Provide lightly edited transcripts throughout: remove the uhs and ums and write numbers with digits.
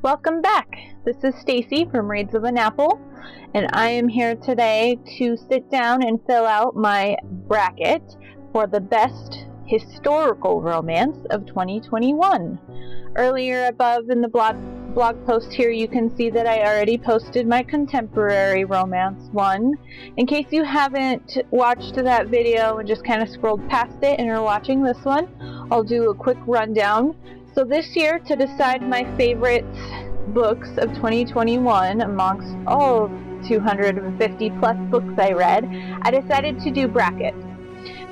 Welcome back. This is Stacy from Reads of an Apple, and I am here today to sit down and fill out my bracket for the best historical romance of 2021. Earlier above in the blog post here, you can see that I already posted my contemporary romance one. In case you haven't watched that video and just kind of scrolled past it and are watching this one, I'll do a quick rundown. So this year, to decide my favorite books of 2021 amongst all 250 plus books I read, I decided to do brackets.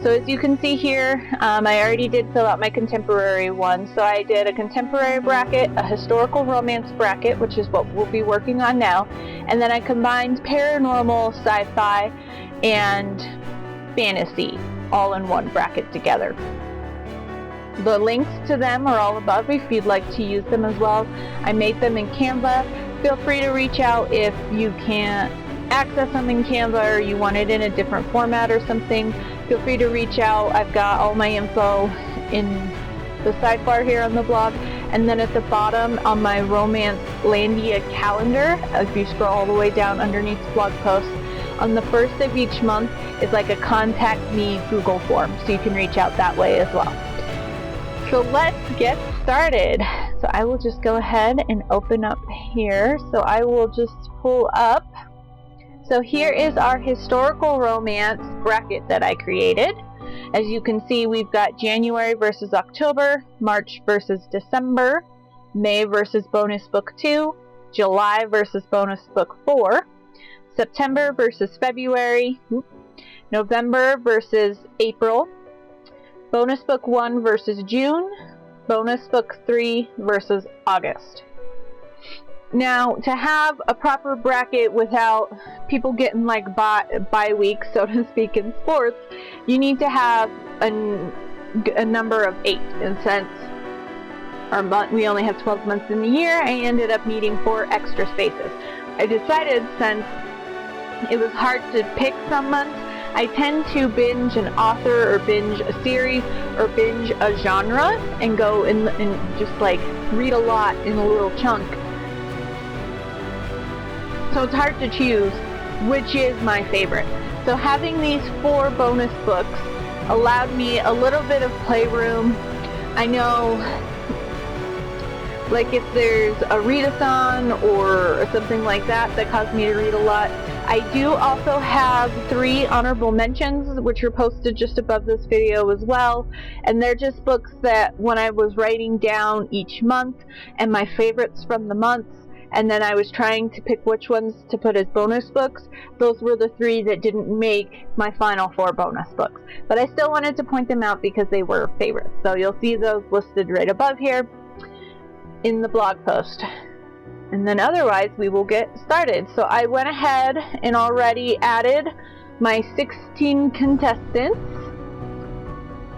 So as you can see here, I already did fill out my contemporary one. So I did a contemporary bracket, a historical romance bracket, which is what we'll be working on now, and then I combined paranormal, sci-fi, and fantasy all in one bracket together. The links to them are all above if you'd like to use them as well. I made them in Canva. Feel free to reach out if you can't access them in Canva or you want it in a different format or something. Feel free to reach out. I've got all my info in the sidebar here on the blog. And then at the bottom on my Romance Landia calendar, if you scroll all the way down underneath the blog post, on the first of each month is like a contact me Google form, so you can reach out that way as well. So let's get started. So I will just go ahead and open up here. So I will just pull up. So here is our historical romance bracket that I created. As you can see, we've got January versus October, March versus December, May versus bonus book 2, July versus bonus book 4, September versus February, November versus April, bonus book 1 versus June, bonus book 3 versus August. Now, to have a proper bracket without people getting like bye week, so to speak, in sports, you need to have a number of 8. And since we only have 12 months in the year, I ended up needing 4 extra spaces. I decided, since it was hard to pick some months, I tend to binge an author or binge a series or binge a genre and go and just like read a lot in a little chunk. So it's hard to choose which is my favorite. So having these 4 bonus books allowed me a little bit of playroom. I know, like if there's a readathon or something like that caused me to read a lot. I do also have 3 honorable mentions, which are posted just above this video as well, and they're just books that when I was writing down each month and my favorites from the months, and then I was trying to pick which ones to put as bonus books, those were the 3 that didn't make my final 4 bonus books. But I still wanted to point them out because they were favorites. So you'll see those listed right above here in the blog post. And then otherwise we will get started. So I went ahead and already added my 16 contestants.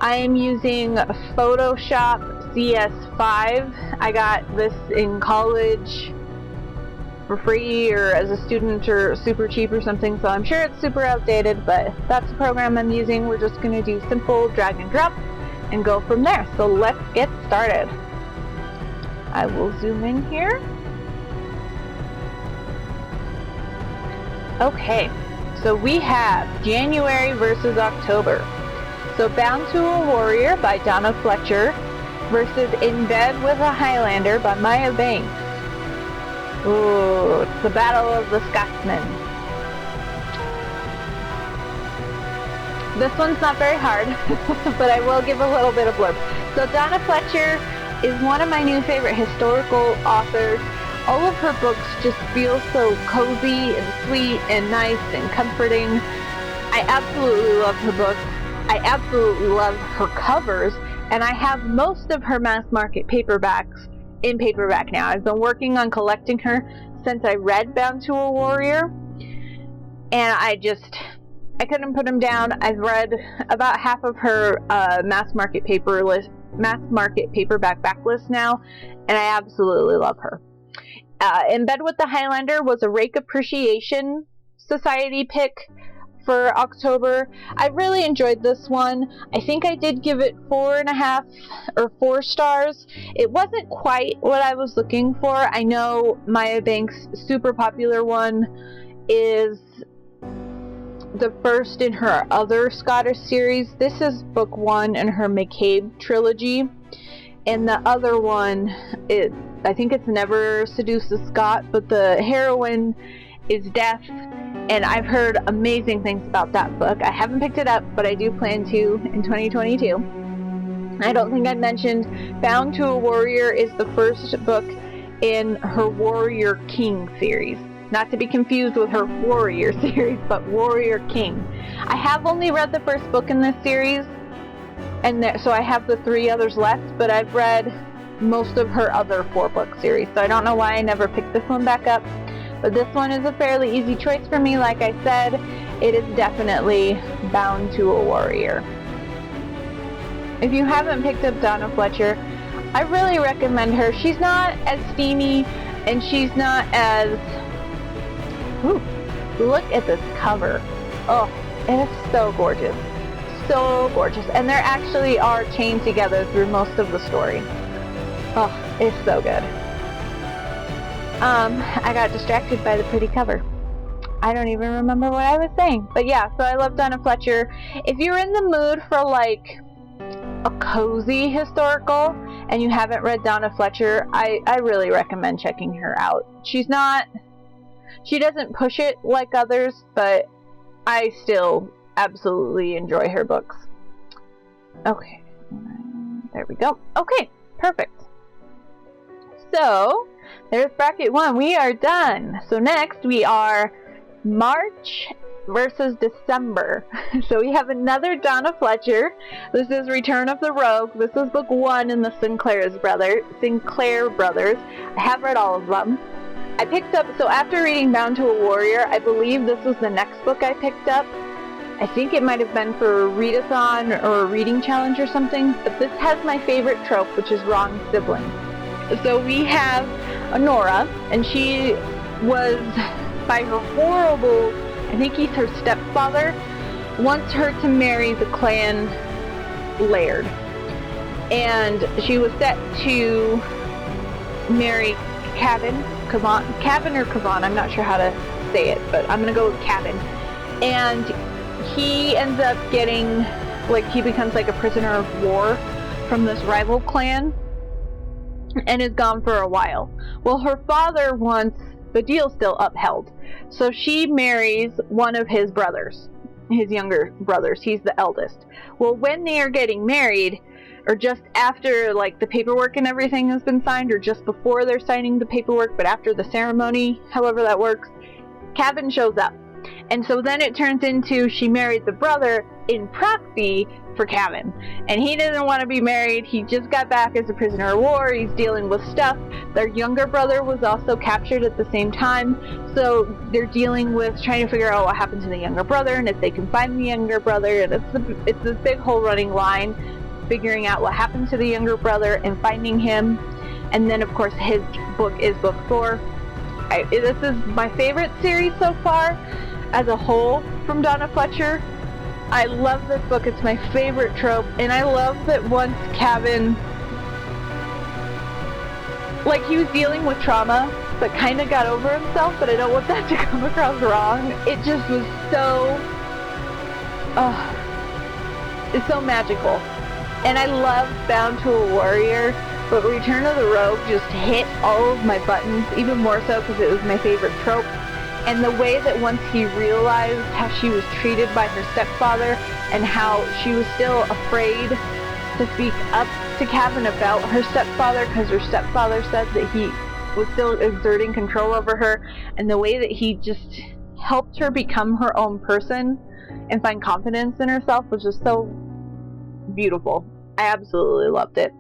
I am using Photoshop CS5. I got this in college for free or as a student or super cheap or something, so I'm sure it's super outdated, but that's the program I'm using. We're just going to do simple drag and drop and go from there. So let's get started. I will zoom in here. Okay, so we have January versus October. So Bound to a Warrior by Donna Fletcher versus In Bed with a Highlander by Maya Banks. Ooh, it's the Battle of the Scotsman. This one's not very hard, but I will give a little bit of blurb. So Donna Fletcher is one of my new favorite historical authors. All of her books just feel so cozy and sweet and nice and comforting. I absolutely love her books. I absolutely love her covers, and I have most of her mass market paperbacks in paperback now. I've been working on collecting her since I read Bound to a Warrior, and I couldn't put them down. I've read about half of her mass market paperback backlist now, and I absolutely love her. In Bed with the Highlander was a Rake Appreciation Society pick for October. I really enjoyed this one. I think I did give it 4.5 or 4 stars. It wasn't quite what I was looking for. I know Maya Banks' super popular one is the first in her other Scottish series. This is book 1 in her McCabe trilogy, and the other one, I think it's Never Seduce a Scot, but the heroine is deaf, and I've heard amazing things about that book. I haven't picked it up, but I do plan to in 2022. I don't think I mentioned Bound to a Warrior is the first book in her Warrior King series. Not to be confused with her Warrior series, but Warrior King. I have only read the first book in this series, and so I have the 3 others left, but I've read most of her other 4-book series, so I don't know why I never picked this one back up. But this one is a fairly easy choice for me. Like I said, it is definitely Bound to a Warrior. If you haven't picked up Donna Fletcher, I really recommend her. She's not as steamy, and she's not as... Ooh, look at this cover. Oh, it's so gorgeous. So gorgeous. And they actually are chained together through most of the story. Oh, it's so good. I got distracted by the pretty cover. I don't even remember what I was saying. But yeah, so I love Donna Fletcher. If you're in the mood for like a cozy historical and you haven't read Donna Fletcher, I really recommend checking her out. She doesn't push it like others, but I still absolutely enjoy her books. Okay, there we go. Okay, perfect. So, there's bracket 1. We are done. So next we are March versus December. So we have another Donna Fletcher. This is Return of the Rogue. This is book 1 in the Sinclair Brothers. I have read all of them. I picked up, so after reading Bound to a Warrior, I believe this was the next book I picked up. I think it might have been for a readathon or a reading challenge or something, but this has my favorite trope, which is wrong siblings. So we have Honora, and she was, by her horrible, I think he's her stepfather, wants her to marry the clan laird. And she was set to marry Cavan or Cavan, I'm not sure how to say it, but I'm gonna go with Cavan. And he ends up getting, he becomes like a prisoner of war from this rival clan and is gone for a while. Well, her father wants the deal still upheld, so she marries one of his brothers, his younger brothers. He's the eldest. Well, when they are getting married, or just after the paperwork and everything has been signed, or just before they're signing the paperwork, but after the ceremony, however that works, Cavan shows up. And so then it turns into she married the brother in proxy for Cavan. And he didn't want to be married. He just got back as a prisoner of war. He's dealing with stuff. Their younger brother was also captured at the same time. So they're dealing with trying to figure out what happened to the younger brother and if they can find the younger brother. And it's this big whole running line, figuring out what happened to the younger brother and finding him. And then, of course, his book is book 4. This is my favorite series so far as a whole from Donna Fletcher. I love this book. It's my favorite trope. And I love that once Cavan, he was dealing with trauma, but kind of got over himself, but I don't want that to come across wrong. It just was so, it's so magical. And I love Bound to a Warrior, but Return of the Rogue just hit all of my buttons, even more so because it was my favorite trope. And the way that once he realized how she was treated by her stepfather and how she was still afraid to speak up to Cavan about her stepfather because her stepfather said that he was still exerting control over her, and the way that he just helped her become her own person and find confidence in herself was just so beautiful. I absolutely loved it.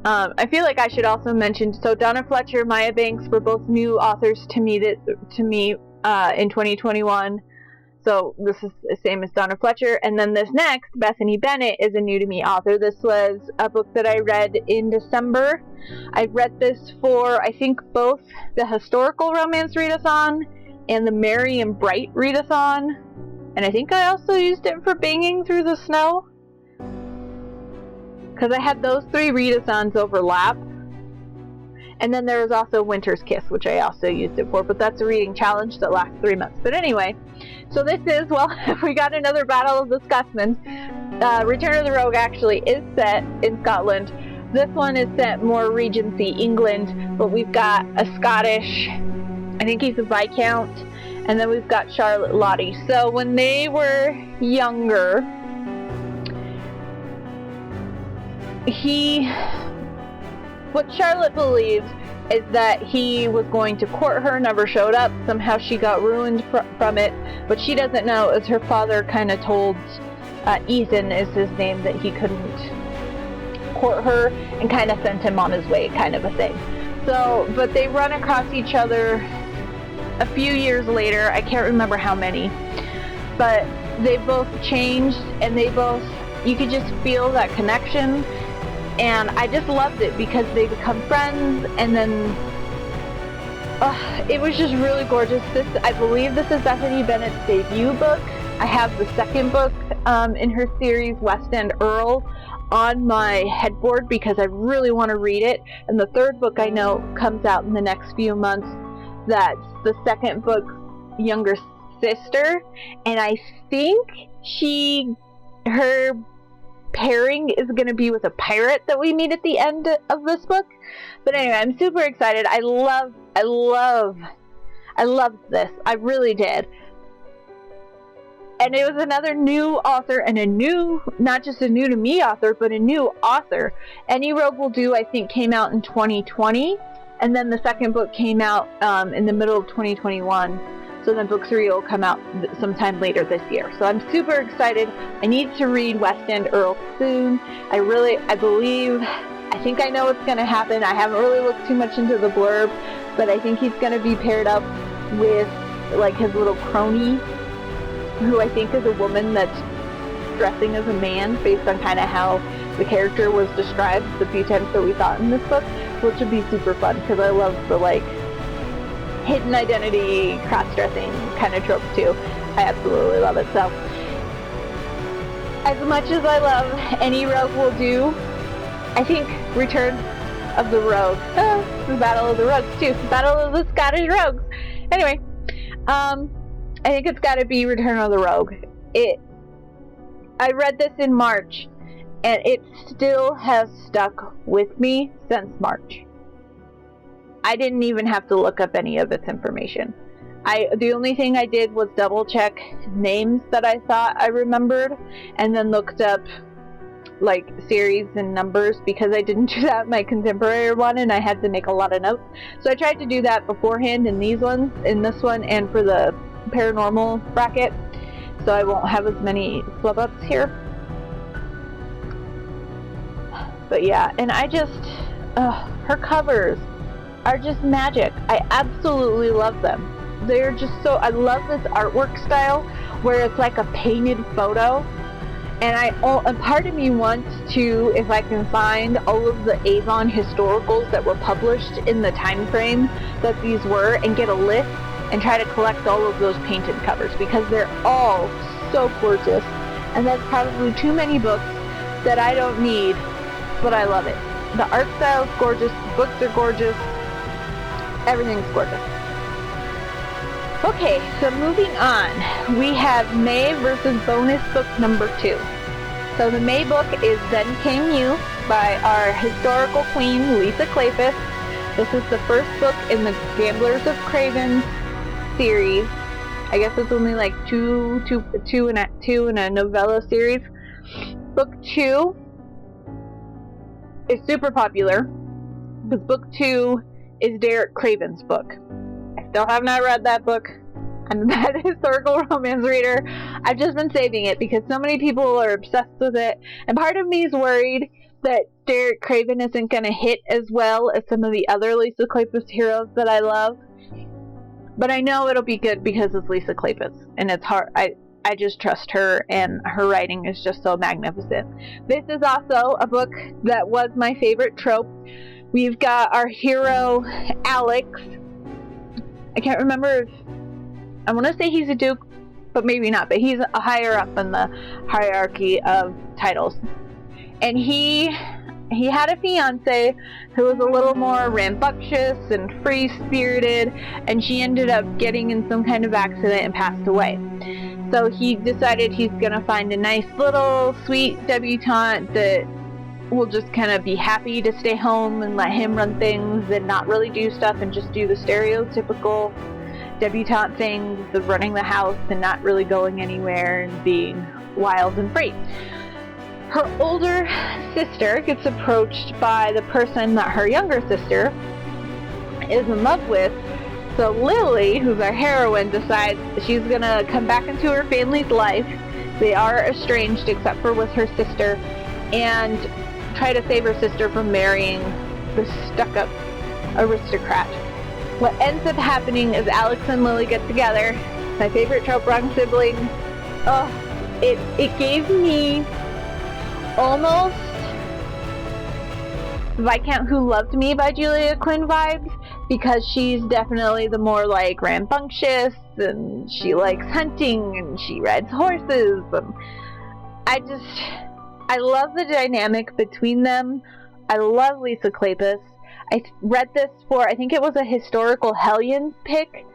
I feel like I should also mention, so Donna Fletcher, Maya Banks were both new authors to me in 2021. So this is the same as Donna Fletcher. And then this next, Bethany Bennett, is a new to me author. This was a book that I read in December. I read this for, I think, both the historical romance readathon and the Merry and Bright readathon. And I think I also used it for Banging Through the Snow, because I had those 3 readathons overlap. And then there was also Winter's Kiss, which I also used it for, but that's a reading challenge that lasts 3 months. But anyway, so this is, well, we got another Battle of the Scotsman. Return of the Rogue actually is set in Scotland. This one is set more Regency England, but we've got a Scottish, I think he's a Viscount, and then we've got Charlotte Lottie. So when they were younger, what Charlotte believes is that he was going to court her, never showed up. Somehow she got ruined from it. What she doesn't know is her father kind of told Ethan is his name, that he couldn't court her, and kind of sent him on his way, kind of a thing. So, but they run across each other a few years later. I can't remember how many, but they both changed, and they both, you could just feel that connection. And I just loved it because they become friends, and then it was just really gorgeous. I believe this is Bethany Bennett's debut book. I have the second book in her series, West End Earl, on my headboard because I really want to read it. And the third book I know comes out in the next few months. That's the second book's younger sister, and I think her pairing is going to be with a pirate that we meet at the end of this book. But anyway, I'm super excited. I loved this. I really did. And it was another new author, and not just a new to me author, but a new author. Any Rogue Will Do, I think, came out in 2020, and then the second book came out in the middle of 2021. So then book 3 will come out sometime later this year. So I'm super excited. I need to read West End Earl soon. I think I know what's going to happen. I haven't really looked too much into the blurb, but I think he's going to be paired up with like his little crony, who I think is a woman that's dressing as a man based on kind of how the character was described the few times that we saw it in this book, which would be super fun because I love the like hidden identity, cross-dressing kind of tropes too. I absolutely love it. So, as much as I love Any Rogue Will Do, I think Return of the Rogue, the Battle of the Rogues too, the Battle of the Scottish Rogues. Anyway, I think it's got to be Return of the Rogue. I read this in March, and it still has stuck with me since March. I didn't even have to look up any of its information. The only thing I did was double check names that I thought I remembered, and then looked up like series and numbers, because I didn't do that in my contemporary one and I had to make a lot of notes. So I tried to do that beforehand in this one, and for the paranormal bracket, so I won't have as many flub ups here. But yeah, and I just, her covers are just magic. I absolutely love them. They're just so, I love this artwork style where it's like a painted photo, and part of me wants to, if I can find all of the Avon historicals that were published in the time frame that these were, and get a list and try to collect all of those painted covers, because they're all so gorgeous, and that's probably too many books that I don't need, but I love it. The art style is gorgeous, the books are gorgeous, everything's gorgeous. Okay, so moving on, we have May versus bonus book number 2. So the May book is Then Came You by our historical queen, Lisa Kleypas. This is the first book in the Gamblers of Craven series. I guess it's only like two in a novella series. Book 2 is super popular because book 2 is Derek Craven's book. I still have not read that book. I'm a bad historical romance reader. I've just been saving it because so many people are obsessed with it, and part of me is worried that Derek Craven isn't going to hit as well as some of the other Lisa Kleypas heroes that I love. But I know it'll be good because it's Lisa Kleypas, and it's hard. I just trust her, and her writing is just so magnificent. This is also a book that was my favorite trope. We've got our hero, Alex. I can't remember if I want to say he's a duke, but maybe not, but he's a higher up in the hierarchy of titles. And he had a fiance who was a little more rambunctious and free-spirited, and she ended up getting in some kind of accident and passed away. So he decided he's gonna find a nice little sweet debutante that will just kind of be happy to stay home and let him run things and not really do stuff and just do the stereotypical debutante things of running the house and not really going anywhere and being wild and free. Her older sister gets approached by the person that her younger sister is in love with. So Lily, who's our heroine, decides she's gonna come back into her family's life. They are estranged except for with her sister, and try to save her sister from marrying the stuck-up aristocrat. What ends up happening is Alex and Lily get together. My favorite trope, wrong siblings. Oh, it gave me almost Viscount Who Loved Me by Julia Quinn vibes, because she's definitely the more like rambunctious, and she likes hunting, and she rides horses, and I love the dynamic between them. I love Lisa Kleypas. I read this for, I think it was a historical Hellions pick.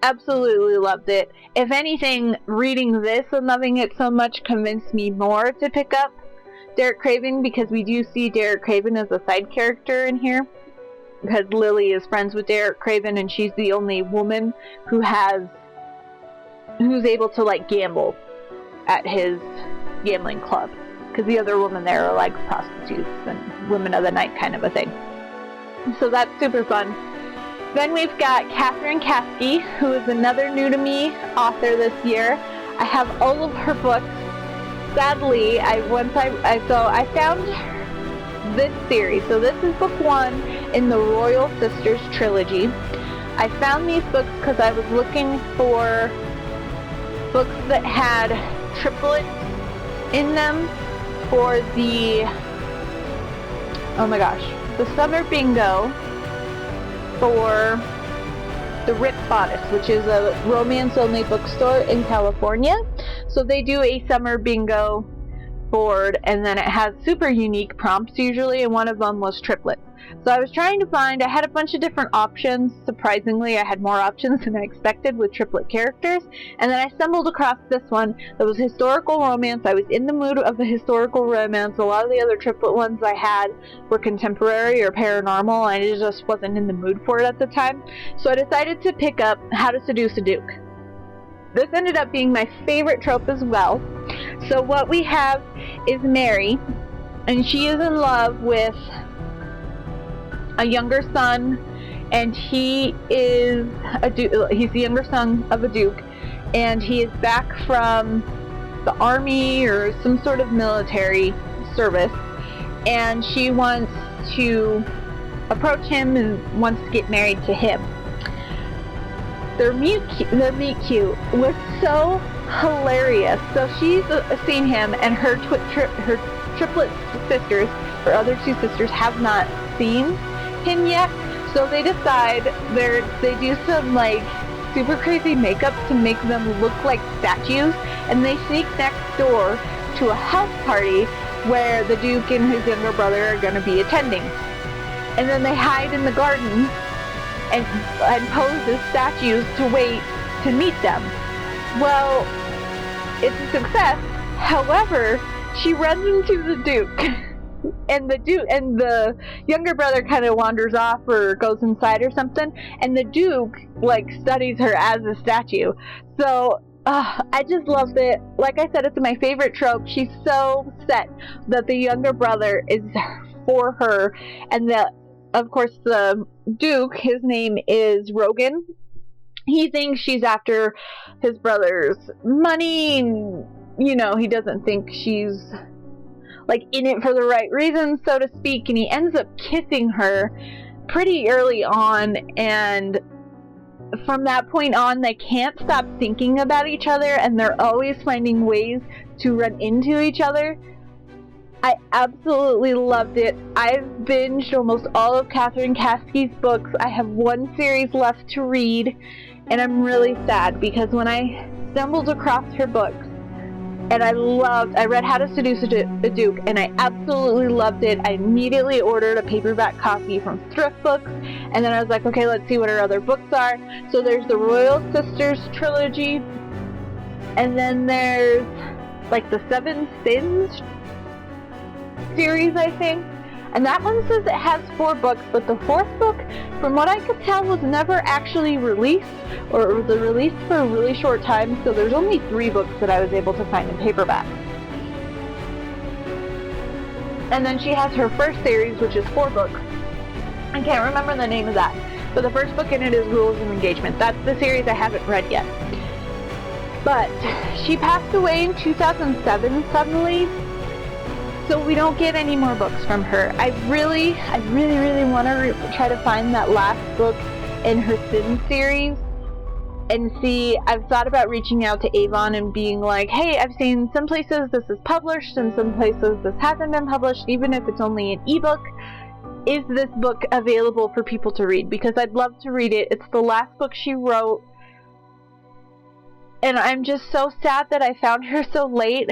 Absolutely loved it. If anything, reading this and loving it so much convinced me more to pick up Derek Craven, because we do see Derek Craven as a side character in here. Because Lily is friends with Derek Craven, and she's the only woman who's able to like gamble at his gambling club. Because the other women there are like prostitutes and women of the night kind of a thing. So that's super fun. Then we've got Katherine Caskey, who is another new to me author this year. I have all of her books. Sadly, I found this series. So this is book 1 in the Royal Sisters trilogy. I found these books because I was looking for books that had triplets in them for the summer bingo for the Rip Bodice, which is a romance-only bookstore in California. So they do a summer bingo board, and then it has super unique prompts usually, and one of them was triplets. So I was trying to find, I had a bunch of different options. Surprisingly, I had more options than I expected with triplet characters, and then I stumbled across this one that was historical romance. I was in the mood of a historical romance. A lot of the other triplet ones I had were contemporary or paranormal, and I just wasn't in the mood for it at the time. So I decided to pick up How to Seduce a Duke. This ended up being my favorite trope as well. So what we have is Mary, and she is in love with a younger son, and he is a duke. He's the younger son of a duke, and he is back from the army or some sort of military service, and she wants to approach him and wants to get married to him. Their meet cute was so hilarious. So she's seen him, and her triplet sisters, her other 2 sisters, have not seen him yet. So they decide they do some like super crazy makeup to make them look like statues, and they sneak next door to a house party where the Duke and his younger brother are going to be attending. And then they hide in the garden and pose as statues to wait to meet them. Well, it's a success. However, she runs into the Duke, and the younger brother kind of wanders off or goes inside or something, and the Duke like studies her as a statue. So I just loved it. Like I said, it's my favorite trope. She's so set that the younger brother is for her, and of course the Duke, his name is Rogan. He thinks she's after his brother's money, and he doesn't think she's like in it for the right reasons, so to speak, and he ends up kissing her pretty early on, and from that point on they can't stop thinking about each other, and they're always finding ways to run into each other. I absolutely loved it. I've binged almost all of Katherine Caskey's books. I have one series left to read, and I'm really sad because when I stumbled across her books, and I read How to Seduce a Duke, and I absolutely loved it. I immediately ordered a paperback copy from Thrift Books, and then I was like, okay, let's see what her other books are. So there's the Royal Sisters trilogy, and then there's like the Seven Sins series, I think, and that one says it has 4 books, but the 4th book, from what I could tell, was never actually released, or it was released for a really short time, so there's only 3 books that I was able to find in paperback. And then she has her first series, which is 4 books. I can't remember the name of that, but the first book in it is Rules of Engagement. That's the series I haven't read yet. But she passed away in 2007 suddenly, so we don't get any more books from her. I really want to try to find that last book in her Sin series and see. I've thought about reaching out to Avon and being like, hey, I've seen some places this is published and some places this hasn't been published, even if it's only an ebook. Is this book available for people to read? Because I'd love to read it. It's the last book she wrote, and I'm just so sad that I found her so late.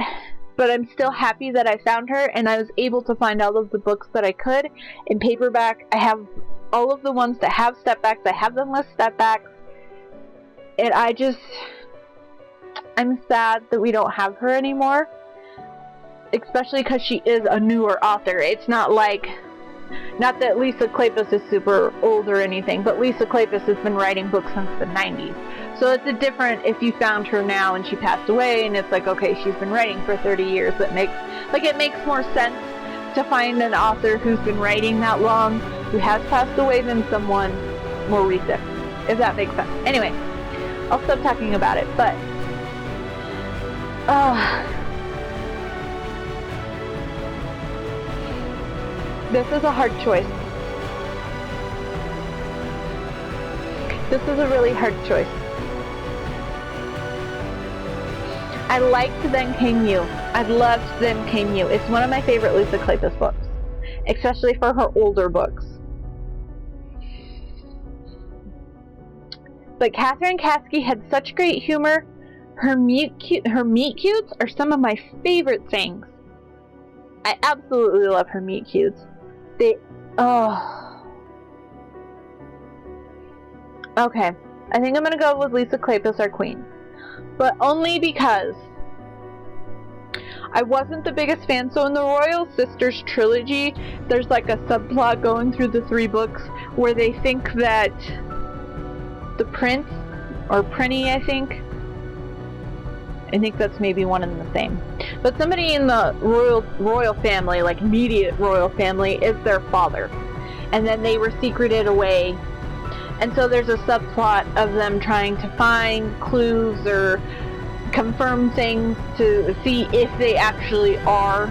But I'm still happy that I found her, and I was able to find all of the books that I could in paperback. I have all of the ones that have stepbacks. I have them with stepbacks. And I'm sad that we don't have her anymore. Especially because she is a newer author. It's not like, not that Lisa Kleypas is super old or anything, but Lisa Kleypas has been writing books since the 90s. So it's a different if you found her now and she passed away and it's like, okay, she's been writing for 30 years. It makes more sense to find an author who's been writing that long, who has passed away, than someone more recent, if that makes sense. Anyway, I'll stop talking about it, but this is a hard choice. This is a really hard choice. I liked Then Came You. I loved Then Came You. It's one of my favorite Lisa Kleypas books, especially for her older books. But Katherine Caskey had such great humor. Her meet cutes are some of my favorite things. I absolutely love her meet cutes. Okay. I think I'm gonna go with Lisa Kleypas, our queen. But only because I wasn't the biggest fan. So in the Royal Sisters trilogy, there's like a subplot going through the 3 books where they think that the prince, or Prinny, I think that's maybe one and the same, but somebody in the royal family, like immediate royal family, is their father, and then they were secreted away. And so there's a subplot of them trying to find clues or confirm things to see if they actually are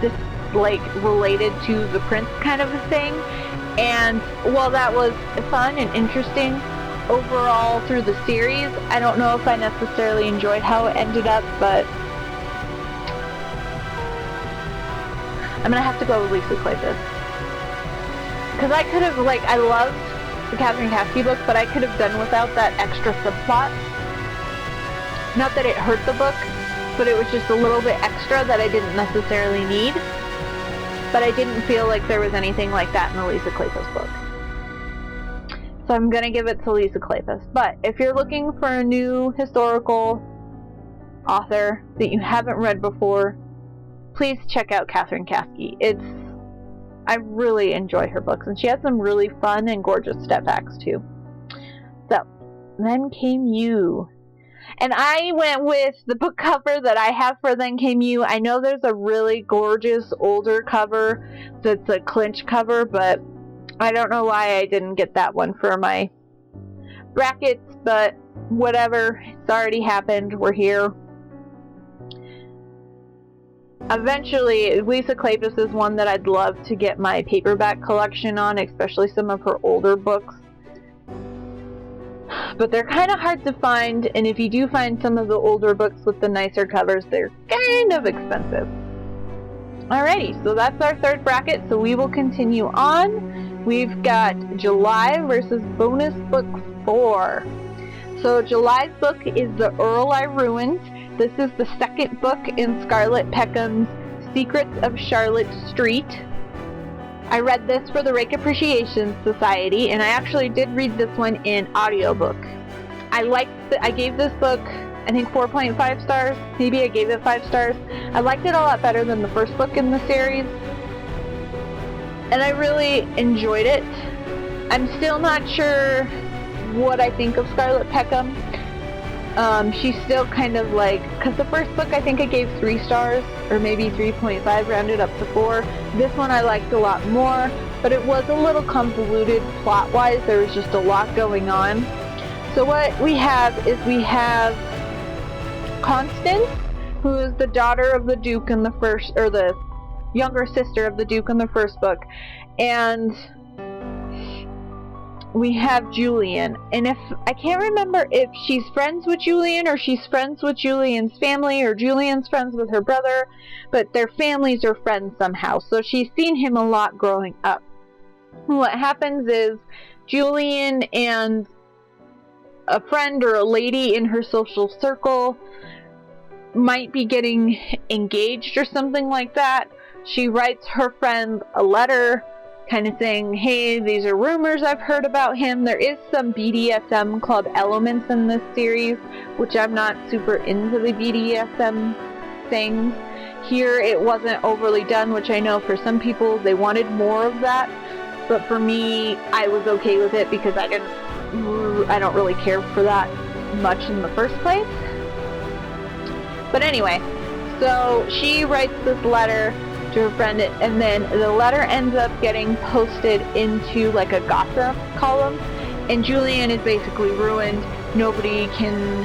this, like, related to the prince kind of a thing. And while that was fun and interesting overall through the series, I don't know if I necessarily enjoyed how it ended up, but I'm gonna have to go with Lisa Kleypas. Because I could have, like, I loved the Katherine Caskey book, but I could have done without that extra subplot. Not that it hurt the book, but it was just a little bit extra that I didn't necessarily need. But I didn't feel like there was anything like that in the Lisa Kleypas book. So I'm going to give it to Lisa Kleypas. But if you're looking for a new historical author that you haven't read before, please check out Katherine Caskey. I really enjoy her books, and she has some really fun and gorgeous stepbacks too. So, Then Came You. And I went with the book cover that I have for Then Came You. I know there's a really gorgeous older cover that's a clinch cover, but I don't know why I didn't get that one for my brackets, but whatever. It's already happened. We're here. Eventually, Lisa Kleypas is one that I'd love to get my paperback collection on, especially some of her older books. But they're kind of hard to find, and if you do find some of the older books with the nicer covers, they're kind of expensive. Alrighty, so that's our third bracket, so we will continue on. We've got July versus bonus book 4. So July's book is The Earl I Ruined. This is the second book in Scarlett Peckham's Secrets of Charlotte Street. I read this for the Rake Appreciation Society, and I actually did read this one in audiobook. I gave this book, I think 4.5 stars. Maybe I gave it 5 stars. I liked it a lot better than the first book in the series, and I really enjoyed it. I'm still not sure what I think of Scarlett Peckham. She's still kind of like, because the first book I think I gave 3 stars, or maybe 3.5 rounded up to 4. This one I liked a lot more, but it was a little convoluted plot-wise. There was just a lot going on. So what we have is Constance, who is the daughter of the Duke in the first, or the younger sister of the Duke in the first book, and we have Julian, and if I can't remember if she's friends with Julian or she's friends with Julian's family or Julian's friends with her brother, but their families are friends somehow, so she's seen him a lot growing up. What happens is Julian and a friend or a lady in her social circle might be getting engaged or something like that. She writes her friend a letter kind of saying, hey, these are rumors I've heard about him. There is some BDSM club elements in this series, which I'm not super into the BDSM things. Here it wasn't overly done, which I know for some people they wanted more of that, but for me I was okay with it because I don't really care for that much in the first place. But anyway, so she writes this letter to her friend, and then the letter ends up getting posted into like a gossip column, and Julian is basically ruined. Nobody can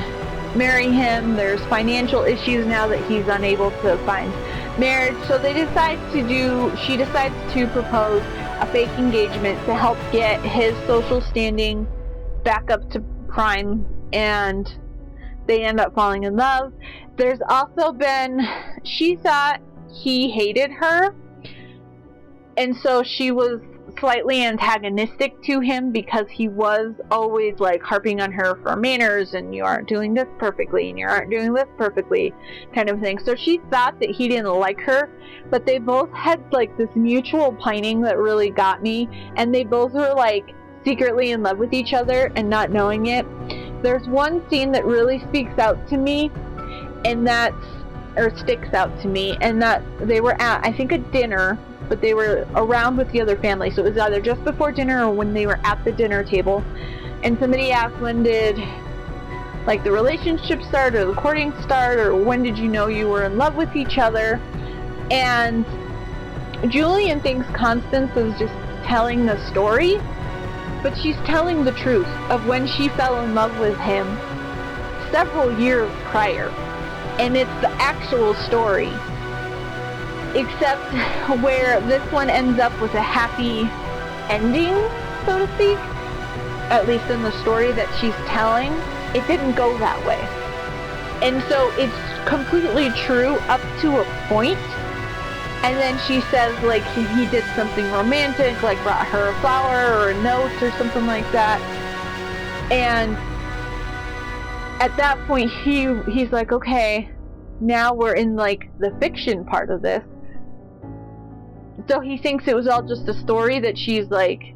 marry him. There's financial issues now that he's unable to find marriage, so she decides to propose a fake engagement to help get his social standing back up to prime, and they end up falling in love. There's also been, she thought he hated her, and so she was slightly antagonistic to him because he was always like harping on her for manners and you aren't doing this perfectly and you aren't doing this perfectly kind of thing. So she thought that he didn't like her, but they both had like this mutual pining that really got me, and they both were like secretly in love with each other and not knowing it. There's one scene that really speaks out to me, and sticks out to me, and that they were at, I think, a dinner, but they were around with the other family, so it was either just before dinner or when they were at the dinner table, and somebody asked, when did like the relationship start or the courting start, or when did you know you were in love with each other? And Julian thinks Constance is just telling the story, but she's telling the truth of when she fell in love with him several years prior, and it's the actual story, except where this one ends up with a happy ending, so to speak, at least in the story that she's telling. It didn't go that way, and so it's completely true up to a point. And then she says, like, he did something romantic, like brought her a flower or a note or something like that. And at that point, he's like, okay, now we're in, like, the fiction part of this. So he thinks it was all just a story that she's, like,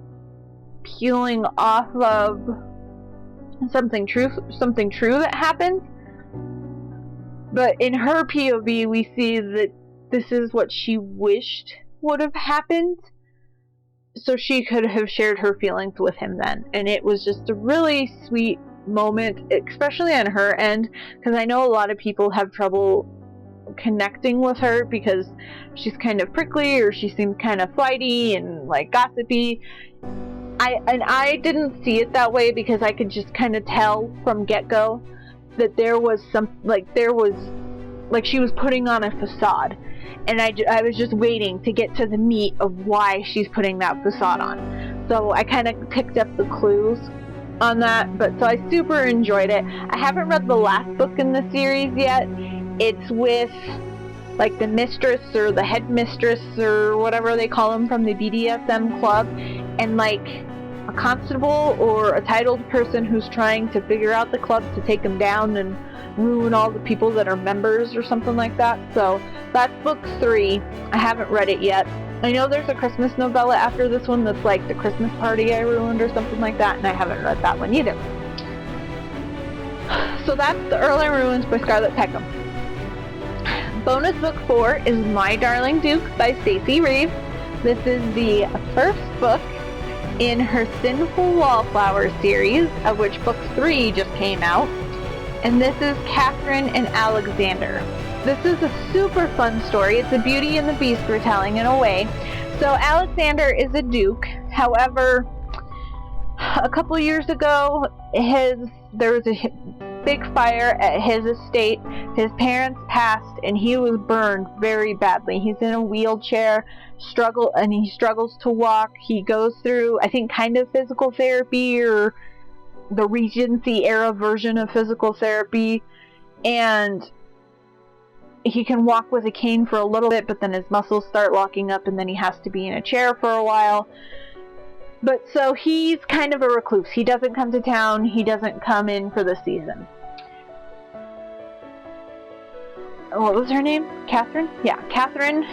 peeling off of something true that happened. But in her POV, we see that this is what she wished would have happened, so she could have shared her feelings with him then. And it was just a really sweet moment, especially on her end, because I know a lot of people have trouble connecting with her because she's kind of prickly, or she seems kind of flighty and like gossipy. I didn't see it that way because I could just kind of tell from get-go that there was she was putting on a facade, and I was just waiting to get to the meat of why she's putting that facade on. So I kind of picked up the clues on that, but so I super enjoyed it. I haven't read the last book in the series yet. It's with like the mistress or the headmistress or whatever they call them from the BDSM club, and like a constable or a titled person who's trying to figure out the club to take them down and ruin all the people that are members or something like that. So that's book 3. I haven't read it yet. I know there's a Christmas novella after this one that's like The Christmas Party I Ruined or something like that, and I haven't read that one either. So that's The Earl I Ruined by Scarlett Peckham. Bonus book 4 is My Darling Duke by Stacey Reeves. This is the first book in her Sinful Wallflower series, of which book 3 just came out. And this is Katherine and Alexander. This is a super fun story. It's a Beauty and the Beast retelling in a way. So Alexander is a duke. However, a couple years ago, there was a big fire at his estate. His parents passed, and he was burned very badly. He's in a wheelchair, he struggles to walk. He goes through, I think, kind of physical therapy, or the Regency era version of physical therapy, and he can walk with a cane for a little bit, but then his muscles start locking up, and then he has to be in a chair for a while. But so he's kind of a recluse. He doesn't come to town. He doesn't come in for the season. What was her name? Katherine? Yeah, Katherine.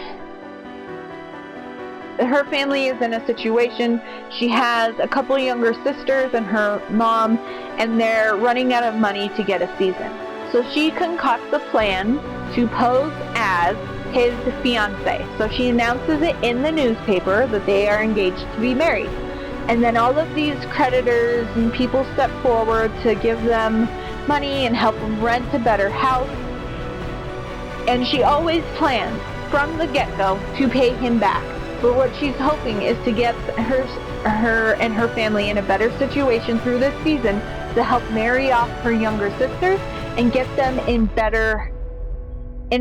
Her family is in a situation. She has a couple younger sisters and her mom, and they're running out of money to get a season. So she concocts a plan to pose as his fiancé. So she announces it in the newspaper that they are engaged to be married. And then all of these creditors and people step forward to give them money and help them rent a better house. And she always plans from the get-go to pay him back. But what she's hoping is to get her and her family in a better situation through this season to help marry off her younger sisters and get them in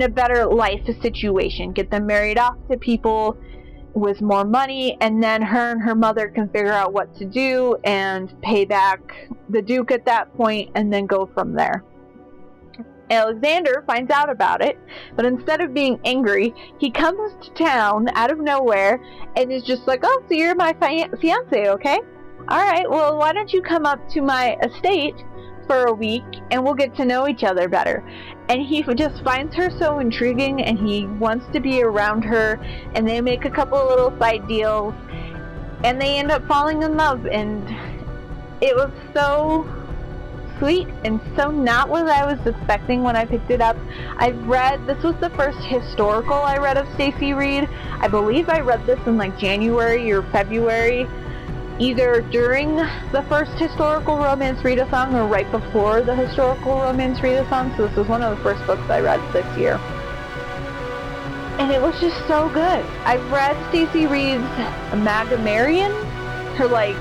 a better life situation. Get them married off to people with more money, and then her and her mother can figure out what to do and pay back the Duke at that point, and then go from there. Alexander finds out about it, but instead of being angry, he comes to town out of nowhere and is just like, "Oh, so you're my fiancé, okay? Alright, well, why don't you come up to my estate for a week and we'll get to know each other better." And he just finds her so intriguing, and he wants to be around her, and they make a couple of little side deals, and they end up falling in love, and it was so sweet and so not what I was expecting when I picked it up. This was the first historical I read of Stacey Reed. I believe I read this in like January or February, either during the first historical romance read-a-thon or right before the historical romance read-a-thon. So this was one of the first books I read this year. And it was just so good. I've read Stacey Reed's Magamarian, her like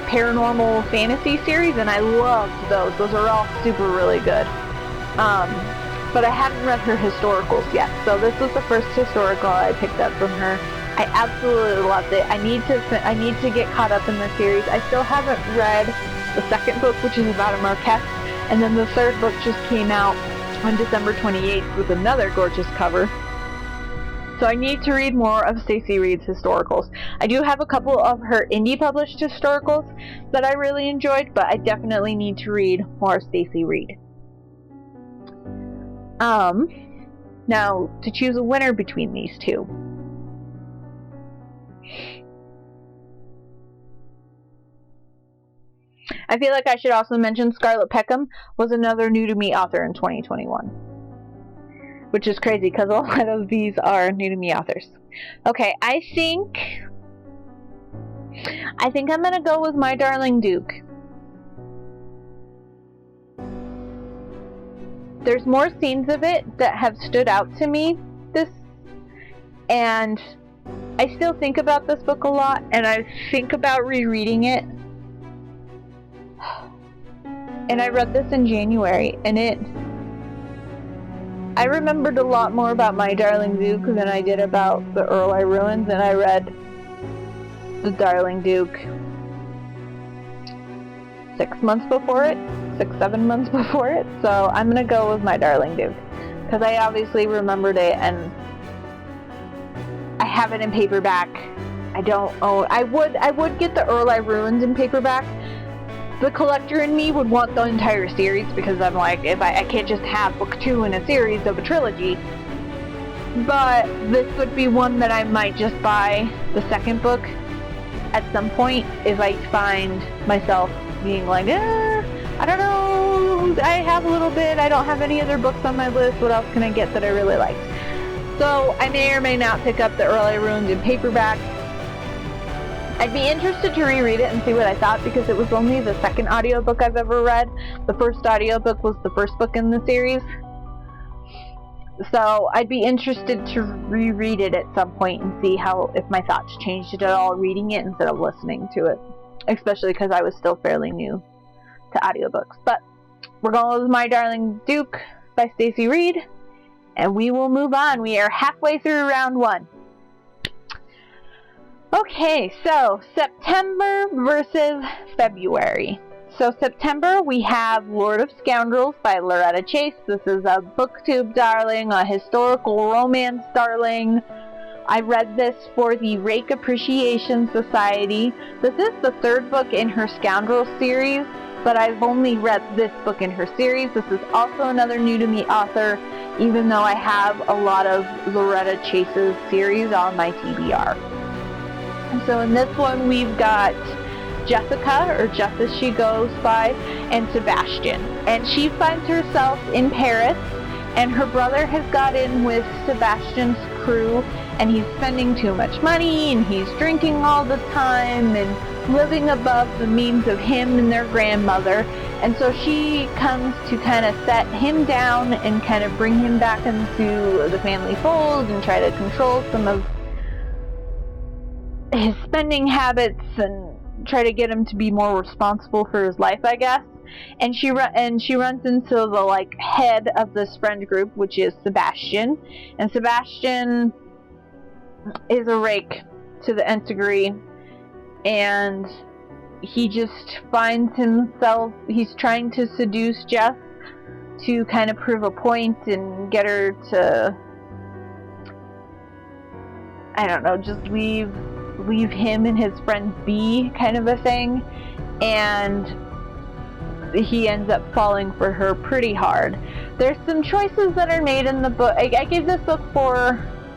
paranormal fantasy series, and I loved those. Those are all super really good. But I hadn't read her historicals yet. So this was the first historical I picked up from her. I absolutely loved it. I need to get caught up in the series. I still haven't read the second book, which is about a Marquess, and then the third book just came out on December 28th with another gorgeous cover. So I need to read more of Stacey Reed's historicals. I do have a couple of her indie published historicals that I really enjoyed, but I definitely need to read more Stacey Reed. Now, to choose a winner between these two. I feel like I should also mention Scarlett Peckham was another new to me author in 2021. Which is crazy because a lot of these are new to me authors. Okay, I think I'm gonna go with My Darling Duke. There's more scenes of it that have stood out to me and I still think about this book a lot, and I think about rereading it. And I read this in January, and I remembered a lot more about My Darling Duke than I did about The Earl I Ruined, and I read The Darling Duke 7 months before it, so I'm gonna go with My Darling Duke. because I obviously remembered it, and I have it in paperback. I don't own. I would get the Earl I Ruined in paperback. The collector in me would want the entire series, because I'm like, if I can't just have book 2 in a series of a trilogy. But this would be one that I might just buy the second book at some point if I find myself being like, I don't know, I have a little bit, I don't have any other books on my list, what else can I get that I really liked? So I may or may not pick up the Earl I Ruined in paperback. I'd be interested to reread it and see what I thought, because it was only the second audiobook I've ever read. The first audiobook was the first book in the series. So I'd be interested to reread it at some point and see if my thoughts changed at all reading it instead of listening to it. Especially because I was still fairly new to audiobooks. But we're going with My Darling Duke by Stacey Reid, and we will move on. We are halfway through round 1. Okay, so September versus February. So September, we have Lord of Scoundrels by Loretta Chase. This is a booktube darling, a historical romance darling. I read this for the Rake Appreciation Society. This is the 3rd book in her Scoundrels series, but I've only read this book in her series. This is also another new to me author, even though I have a lot of Loretta Chase's series on my TBR. So in this one, we've got Jessica, or Just As She Goes by, and Sebastian. And she finds herself in Paris, and her brother has got in with Sebastian's crew, and he's spending too much money, and he's drinking all the time, and living above the means of him and their grandmother. And so she comes to kind of set him down and kind of bring him back into the family fold and try to control some of his spending habits and try to get him to be more responsible for his life, I guess. And she runs into the head of this friend group, which is Sebastian. And Sebastian is a rake to the nth degree, and he just finds himself, he's trying to seduce Jess to kind of prove a point and get her to, I don't know, just leave him and his friends be, kind of a thing. And he ends up falling for her pretty hard. There's some choices that are made in the book. I gave this book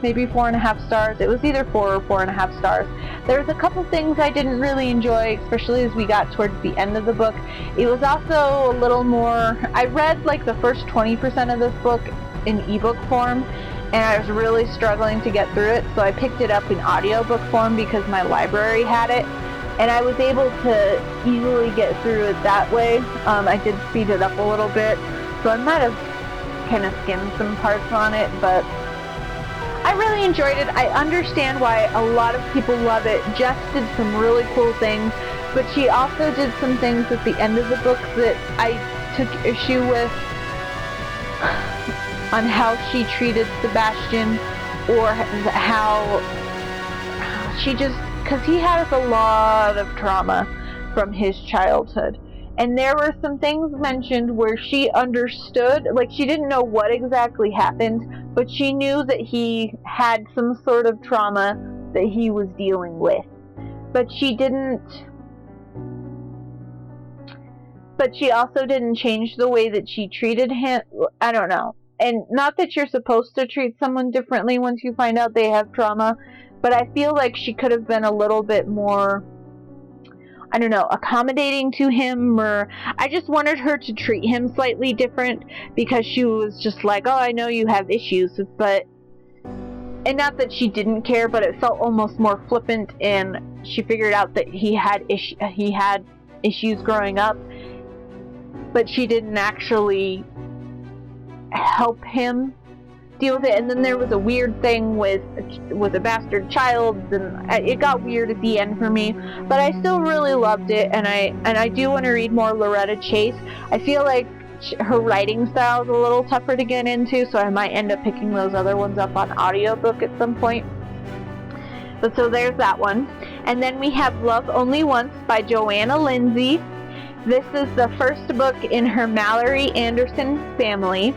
maybe 4.5 stars. It was either 4 or 4.5 stars. There's a couple things I didn't really enjoy, especially as we got towards the end of the book. It was also a little more, I read the first 20% of this book in ebook form, and I was really struggling to get through it, so I picked it up in audiobook form because my library had it, and I was able to easily get through it that way. I did speed it up a little bit, so I might have kind of skimmed some parts on it, but I really enjoyed it. I understand why a lot of people love it. Jess did some really cool things, but she also did some things at the end of the book that I took issue with, on how she treated Sebastian, or how she just, because he has a lot of trauma from his childhood. And there were some things mentioned where she understood, she didn't know what exactly happened, but she knew that he had some sort of trauma that he was dealing with. But she also didn't change the way that she treated him. I don't know. And not that you're supposed to treat someone differently once you find out they have trauma, but I feel like she could have been a little bit more, I don't know, accommodating to him, or I just wanted her to treat him slightly different, because she was just like, oh, I know you have issues, but, and not that she didn't care, but it felt almost more flippant, and she figured out that he had issues growing up, but she didn't actually help him deal with it. And then there was a weird thing with a bastard child, and it got weird at the end for me, but I still really loved it, and I do want to read more Loretta Chase. I feel like her writing style is a little tougher to get into, so I might end up picking those other ones up on audiobook at some point. But so there's that one. And then we have Love Only Once by Joanna Lindsey. This is the first book in her Mallory Anderson family.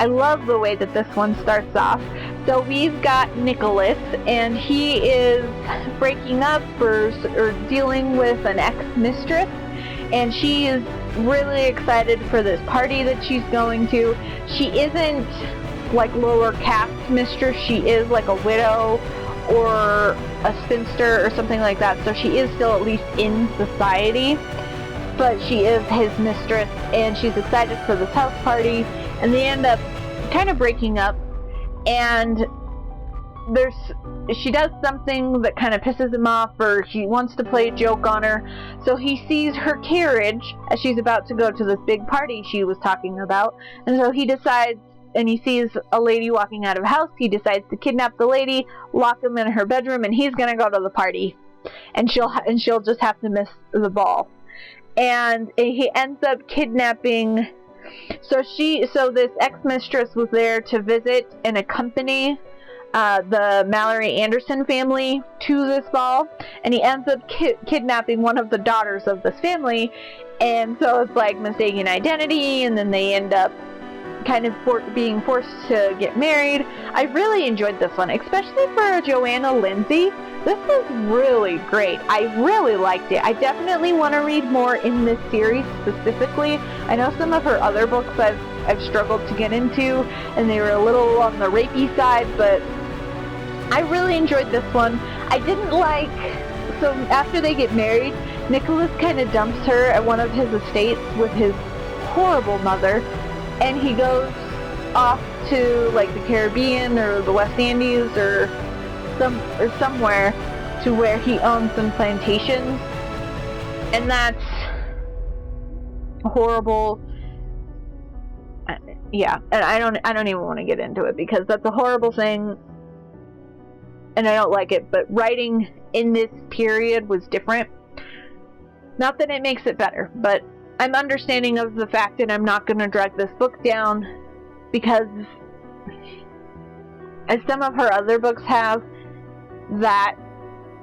I love the way that this one starts off. So we've got Nicholas, and he is breaking up or dealing with an ex-mistress, and she is really excited for this party that she's going to. She isn't like lower caste mistress, she is like a widow or a spinster or something like that, so she is still at least in society, but she is his mistress, and she's excited for this house party, and they end up kind of breaking up, and she does something that kind of pisses him off, or he wants to play a joke on her, so he sees her carriage as she's about to go to this big party she was talking about, and so he decides, and he sees a lady walking out of a house, he decides to kidnap the lady, lock him in her bedroom, and he's gonna go to the party, and she'll just have to miss the ball. And he ends up kidnapping, so this ex-mistress was there to visit and accompany the Mallory Anderson family to this ball, and he ends up kidnapping one of the daughters of this family, and so it's like mistaken identity, and then they end up kind of being forced to get married. I really enjoyed this one, especially for Joanna Lindsey. This was really great. I really liked it. I definitely want to read more in this series specifically. I know some of her other books I've struggled to get into, and they were a little on the rapey side, but I really enjoyed this one. I didn't like, so after they get married, Nicholas kind of dumps her at one of his estates with his horrible mother, and he goes off to like the Caribbean or the West Indies or somewhere to where he owns some plantations, and that's horrible. Yeah, and I don't even want to get into it because that's a horrible thing, and I don't like it. But writing in this period was different. Not that it makes it better, but I'm understanding of the fact that I'm not going to drag this book down because, as some of her other books have, that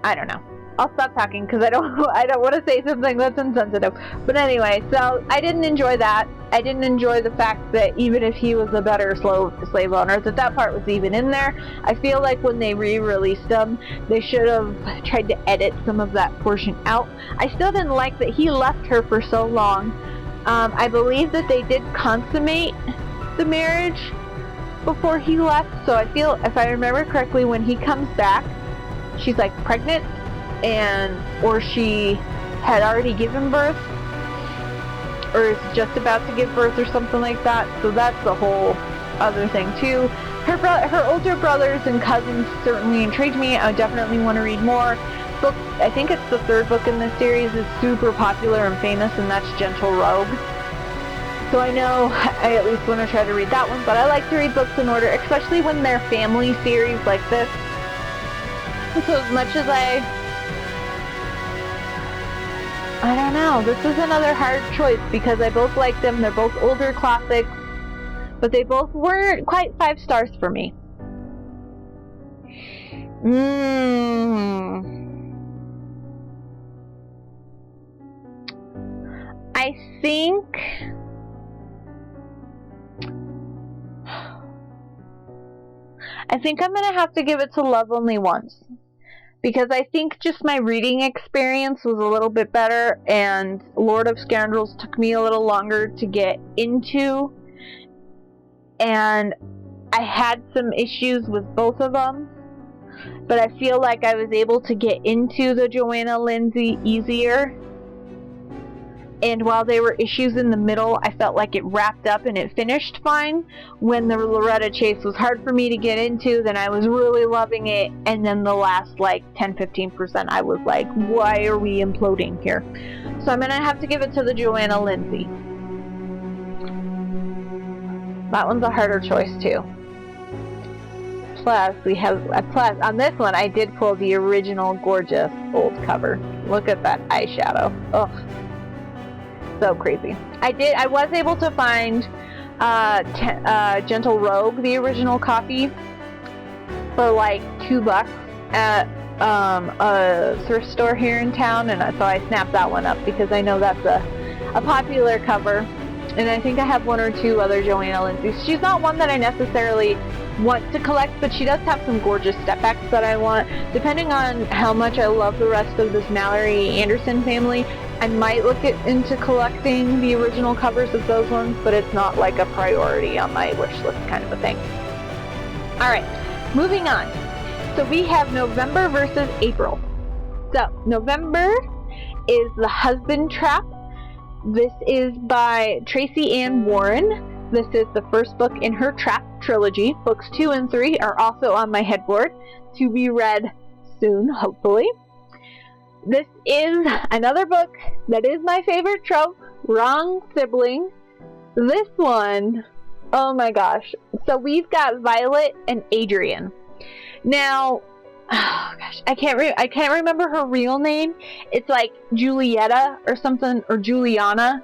I don't know. I'll stop talking because I don't want to say something that's insensitive. But anyway, so I didn't enjoy that. I didn't enjoy the fact that even if he was a better slave owner, that part was even in there. I feel like when they re-released them, they should have tried to edit some of that portion out. I still didn't like that he left her for so long. I believe that they did consummate the marriage before he left, so I feel, if I remember correctly, when he comes back, she's like pregnant, or she had already given birth, or is just about to give birth or something like that, so that's a whole other thing too. Her older brothers and cousins certainly intrigued me. I definitely want to read more. Book, I think it's the third book in this series, is super popular and famous, and that's Gentle Rogue. So I know I at least want to try to read that one, but I like to read books in order, especially when they're family series like this. So as much as I don't know, this is another hard choice because I both like them. They're both older classics, but they both weren't quite 5 stars for me. I think I'm going to have to give it to Love Only Once, because I think just my reading experience was a little bit better, and Lord of Scoundrels took me a little longer to get into, and I had some issues with both of them, but I feel like I was able to get into the Joanna Lindsey easier. And while there were issues in the middle, I felt like it wrapped up and it finished fine. When the Loretta chase was hard for me to get into, then I was really loving it. And then the last like 10-15%, I was like, why are we imploding here? So I'm going to have to give it to the Joanna Lindsey. That one's a harder choice too. Plus, on this one, I did pull the original gorgeous old cover. Look at that eyeshadow. Ugh. So crazy. I was able to find Gentle Rogue, the original copy, for like $2 at a thrift store here in town, and so I snapped that one up because I know that's a popular cover. And I think I have 1 or 2 other Joanna Lindseys. She's not one that I necessarily want to collect, but she does have some gorgeous stepbacks that I want. Depending on how much I love the rest of this Mallory Anderson family, I might look into collecting the original covers of those ones, but it's not like a priority on my wish list kind of a thing. Alright, moving on. So we have November versus April. So, November is The Husband Trap. This is by Tracy Ann Warren. This is the first book in her Trap trilogy. Books 2 and 3 are also on my headboard to be read soon, hopefully. This is another book that is my favorite trope, Wrong Sibling. This one, oh my gosh. So we've got Violet and Adrian. Now, oh gosh, I can't remember her real name. It's like Julietta or something, or Juliana.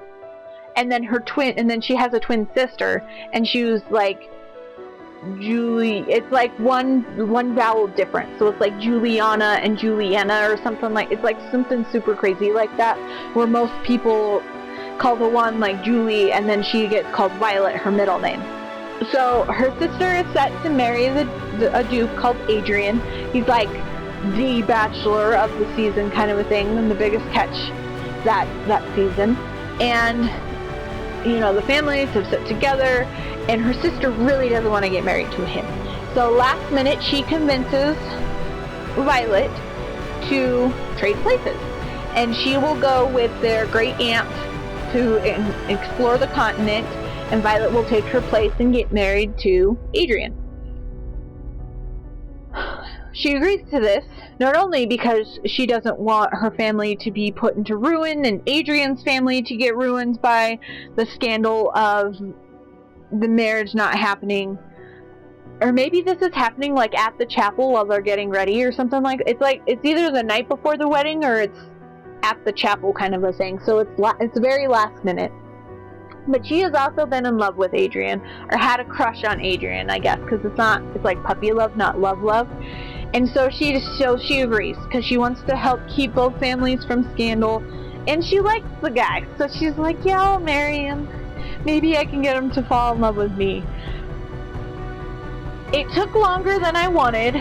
And then her twin, and then she has a twin sister, and she was like it's like one vowel difference, so it's like Juliana and Juliana or something, like, it's like something super crazy like that, where most people call the one like Julie, and then she gets called Violet, her middle name. So her sister is set to marry a duke called Adrian. He's like the bachelor of the season kind of a thing, and the biggest catch that season. And you know, the families have sit together, and her sister really doesn't want to get married to him. So last minute, she convinces Violet to trade places, and she will go with their great aunt to explore the continent, and Violet will take her place and get married to Adrian. She agrees to this, not only because she doesn't want her family to be put into ruin and Adrian's family to get ruined by the scandal of the marriage not happening, or maybe this is happening like at the chapel while they're getting ready or something like it's either the night before the wedding or it's at the chapel kind of a thing, so it's very last minute. But she has also been in love with Adrian, or had a crush on Adrian, I guess, because it's like puppy love, not love. And so she agrees, because she wants to help keep both families from scandal, and she likes the guy, so she's like, yeah, I'll marry him. Maybe I can get him to fall in love with me. It took longer than I wanted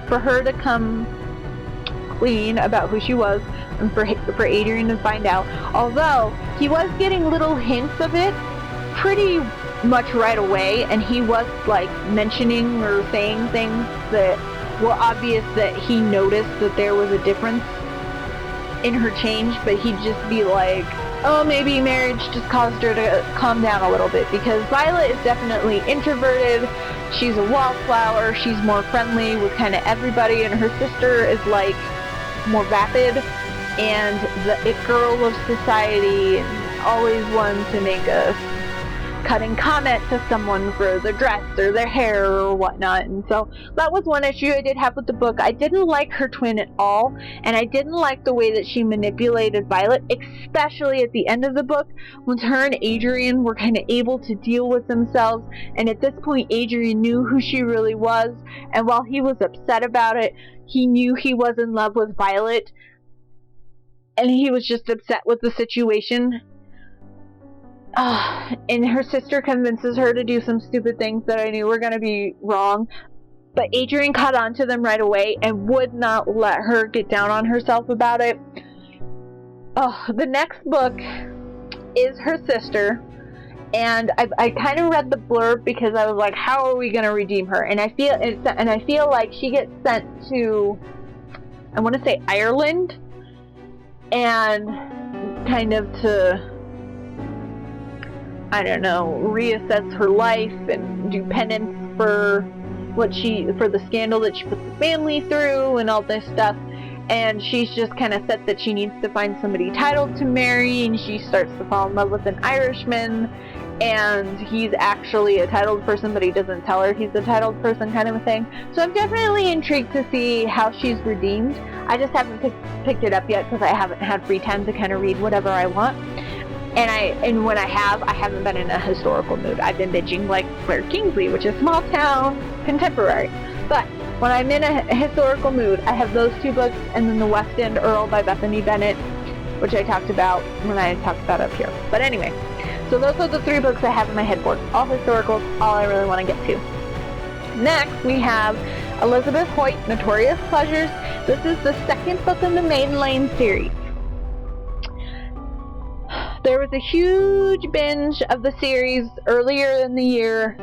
for her to come clean about who she was, and for Adrian to find out. Although he was getting little hints of it pretty much right away, and he was like mentioning or saying things that were obvious that he noticed that there was a difference in her change, but he'd just be like, oh, maybe marriage just caused her to calm down a little bit, because Violet is definitely introverted. She's a wallflower. She's more friendly with kind of everybody, and her sister is like more vapid and the it girl of society, and always one to make a cutting comment to someone for their dress or their hair or whatnot. And so that was one issue I did have with the book. I didn't like her twin at all, and I didn't like the way that she manipulated Violet, especially at the end of the book, when her and Adrian were kind of able to deal with themselves, and at this point Adrian knew who she really was, and while he was upset about it, he knew he was in love with Violet, and he was just upset with the situation. And her sister convinces her to do some stupid things that I knew were going to be wrong, but Adrian caught on to them right away and would not let her get down on herself about it. The next book is her sister, and I kind of read the blurb because I was like, how are we going to redeem her? And I feel like she gets sent to, I want to say, Ireland, and kind of to, I don't know, reassess her life and do penance for the scandal that she put the family through and all this stuff. And she's just kind of set that she needs to find somebody titled to marry, and she starts to fall in love with an Irishman, and he's actually a titled person, but he doesn't tell her he's a titled person, kind of a thing. So I'm definitely intrigued to see how she's redeemed. I just haven't picked it up yet because I haven't had free time to kind of read whatever I want. And when I haven't been in a historical mood. I've been binging like Claire Kingsley, which is small town contemporary. But when I'm in a historical mood, I have those two books, and then the West End Earl by Bethany Bennett, which I talked about when I talked about up here. But anyway, so those are the 3 books I have in my headboard. All historicals, all I really want to get to. Next, we have Elizabeth Hoyt, Notorious Pleasures. This is the 2nd book in the Maiden Lane series. There was a huge binge of the series earlier in the year,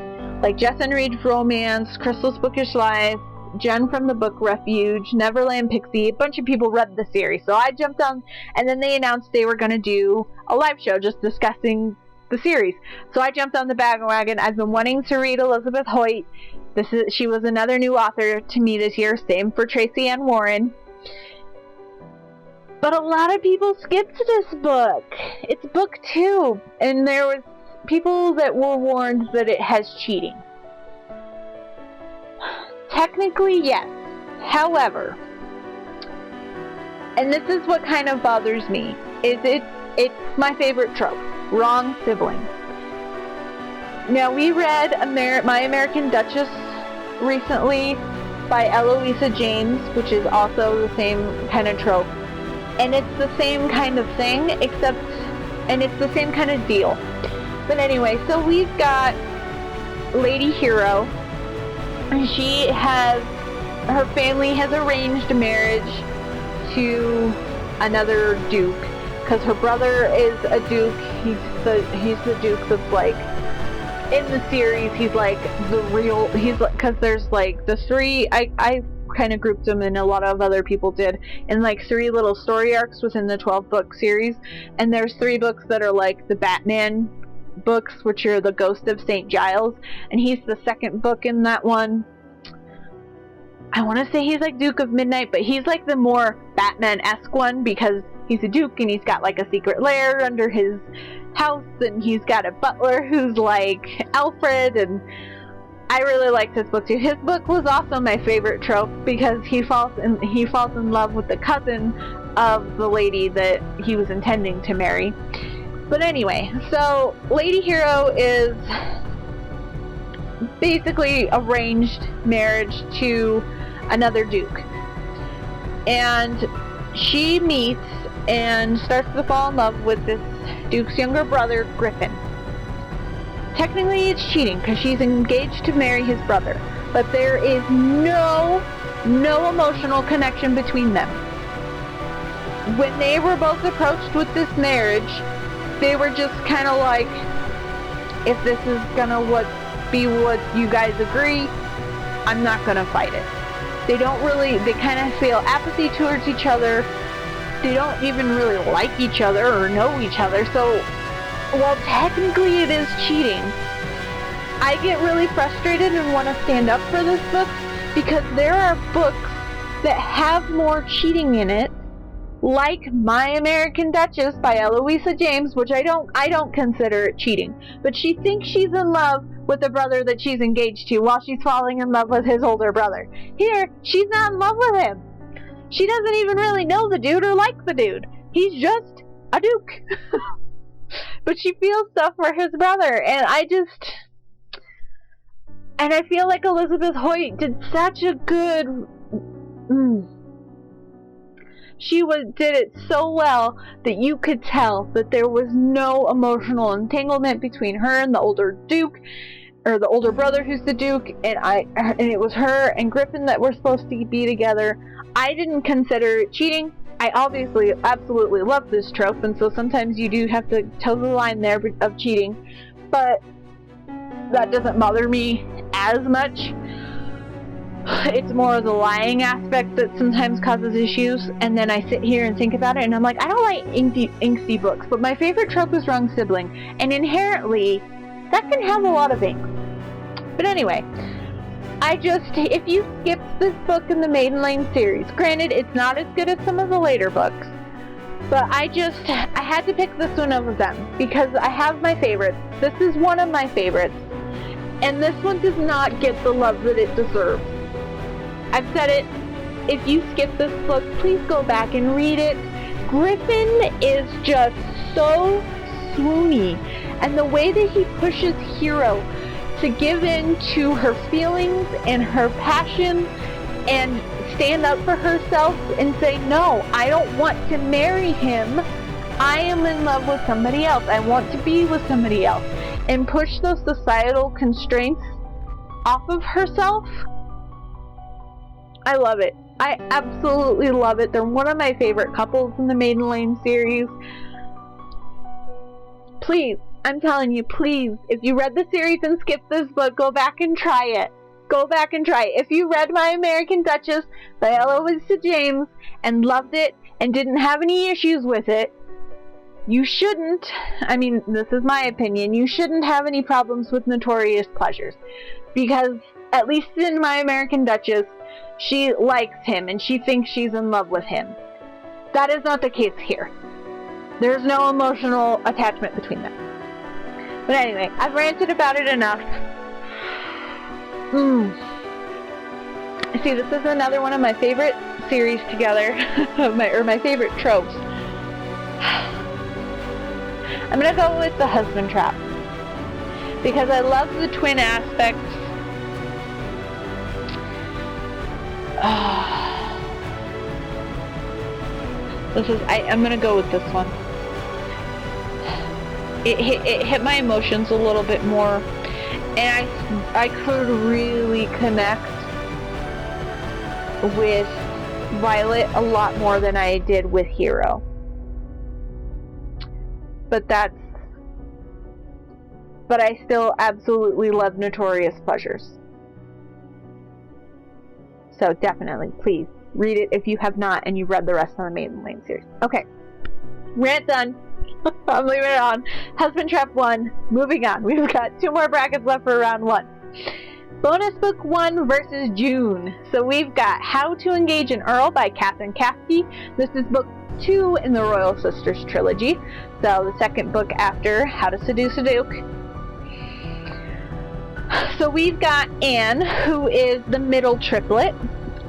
like Jess and Reed's Romance, Crystal's Bookish Life, Jen from the Book Refuge, Neverland Pixie. A bunch of people read the series, so I jumped on, and then they announced they were going to do a live show just discussing the series. So I jumped on the bandwagon. I've been wanting to read Elizabeth Hoyt. She was another new author to me this year, same for Tracy Ann Warren. But a lot of people skipped this book. It's book 2, and there was people that were warned that it has cheating. Technically, yes. However, and this is what kind of bothers me, is it's my favorite trope, wrong sibling. Now, we read My American Duchess recently by Eloisa James, which is also the same kind of trope. And it's the same kind of thing, and it's the same kind of deal. But anyway, so we've got Lady Hero. Her family has arranged a marriage to another duke, because her brother is a duke. He's the duke that's like, in the series, he's like the real, because there's like the 3, I kind of grouped them, and a lot of other people did, in like 3 little story arcs within the 12-book series, and there's 3 books that are like the Batman books, which are the Ghost of St. Giles, and he's the 2nd book in that one. I want to say he's like Duke of Midnight, but he's like the more Batman-esque one, because he's a duke and he's got like a secret lair under his house, and he's got a butler who's like Alfred, and I really liked this book too. His book was also my favorite trope, because he falls in love with the cousin of the lady that he was intending to marry. But anyway, so Lady Hero is basically arranged marriage to another duke. And she meets and starts to fall in love with this duke's younger brother, Griffin. Technically it's cheating, because she's engaged to marry his brother, but there is no emotional connection between them. When they were both approached with this marriage, they were just kind of like, if this is gonna be what you guys agree, I'm not gonna fight it. They kind of feel apathy towards each other. They don't even really like each other or know each other, so while technically it is cheating, I get really frustrated and want to stand up for this book, because there are books that have more cheating in it, like My American Duchess by Eloisa James, which I don't consider it cheating, but she thinks she's in love with the brother that she's engaged to while she's falling in love with his older brother. Here, she's not in love with him. She doesn't even really know the dude or like the dude. He's just a duke. But she feels stuff for his brother, and I feel like Elizabeth Hoyt did such a good, did it so well that you could tell that there was no emotional entanglement between her and the older duke, or the older brother who's the duke, and it was her and Griffin that were supposed to be together. I didn't consider it cheating. I obviously absolutely love this trope, and so sometimes you do have to toe the line there of cheating, but that doesn't bother me as much. It's more of the lying aspect that sometimes causes issues, and then I sit here and think about it, and I'm like, I don't like angsty books, but my favorite trope is wrong sibling, and inherently, that can have a lot of angst. But anyway, if you skipped this book in the Maiden Lane series, granted, it's not as good as some of the later books, but I had to pick this one over them, because I have my favorites. This is one of my favorites, and this one does not get the love that it deserves. I've said it, if you skip this book, please go back and read it. Griffin is just so swoony, and the way that he pushes Hero to give in to her feelings and her passion and stand up for herself and say, no, I don't want to marry him I am in love with somebody else. I want to be with somebody else. And push those societal constraints off of herself. I love it. I absolutely love it. They're one of my favorite couples in the Maiden Lane series. Please, I'm telling you, please, if you read the series and skipped this book, go back and try it. Go back and try it. If you read My American Duchess by Eloisa James and loved it and didn't have any issues with it, you shouldn't, I mean, this is my opinion, you shouldn't have any problems with Notorious Pleasures. Because, at least in My American Duchess, she likes him and she thinks she's in love with him. That is not the case here. There's no emotional attachment between them. But anyway, I've ranted about it enough. See, this is another one of my favorite series together. my favorite tropes. I'm gonna go with the husband trap. Because I love the twin aspects. I'm gonna go with this one. It hit my emotions a little bit more, and I could really connect with Violet a lot more than I did with Hero. But I still absolutely love Notorious Pleasures. So definitely, please, read it if you have not and you've read the rest of the Maiden Lane series. Okay, rant done. I'm leaving it on. Husband Trap 1, moving on. We've got 2 more brackets left for round 1. Bonus Book 1 versus June. So we've got How to Engage an Earl by Katherine Caskey. This is book 2 in the Royal Sisters trilogy. So the second book after How to Seduce a Duke. So we've got Anne, who is the middle triplet,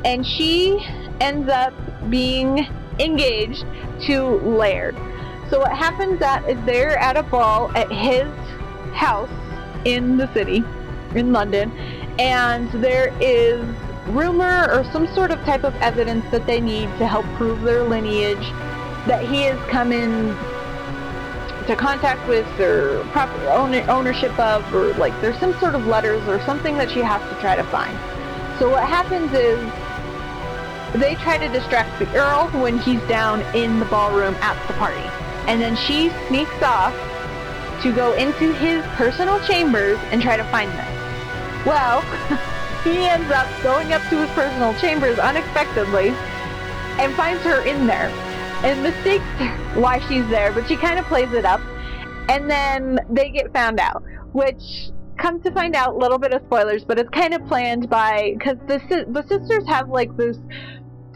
and she ends up being engaged to Laird. So what happens is they're at a ball at his house in the city, in London, and there is rumor or some sort of type of evidence that they need to help prove their lineage, that he has come in to contact with or proper ownership of, or like there's some sort of letters or something that she has to try to find. So what happens is they try to distract the Earl when he's down in the ballroom at the party. And then she sneaks off to go into his personal chambers and try to find them. Well, he ends up going up to his personal chambers unexpectedly and finds her in there and mistakes why she's there, but she kind of plays it up. And then they get found out, which, come to find out, a little bit of spoilers, but it's kind of planned by, because the sisters have like this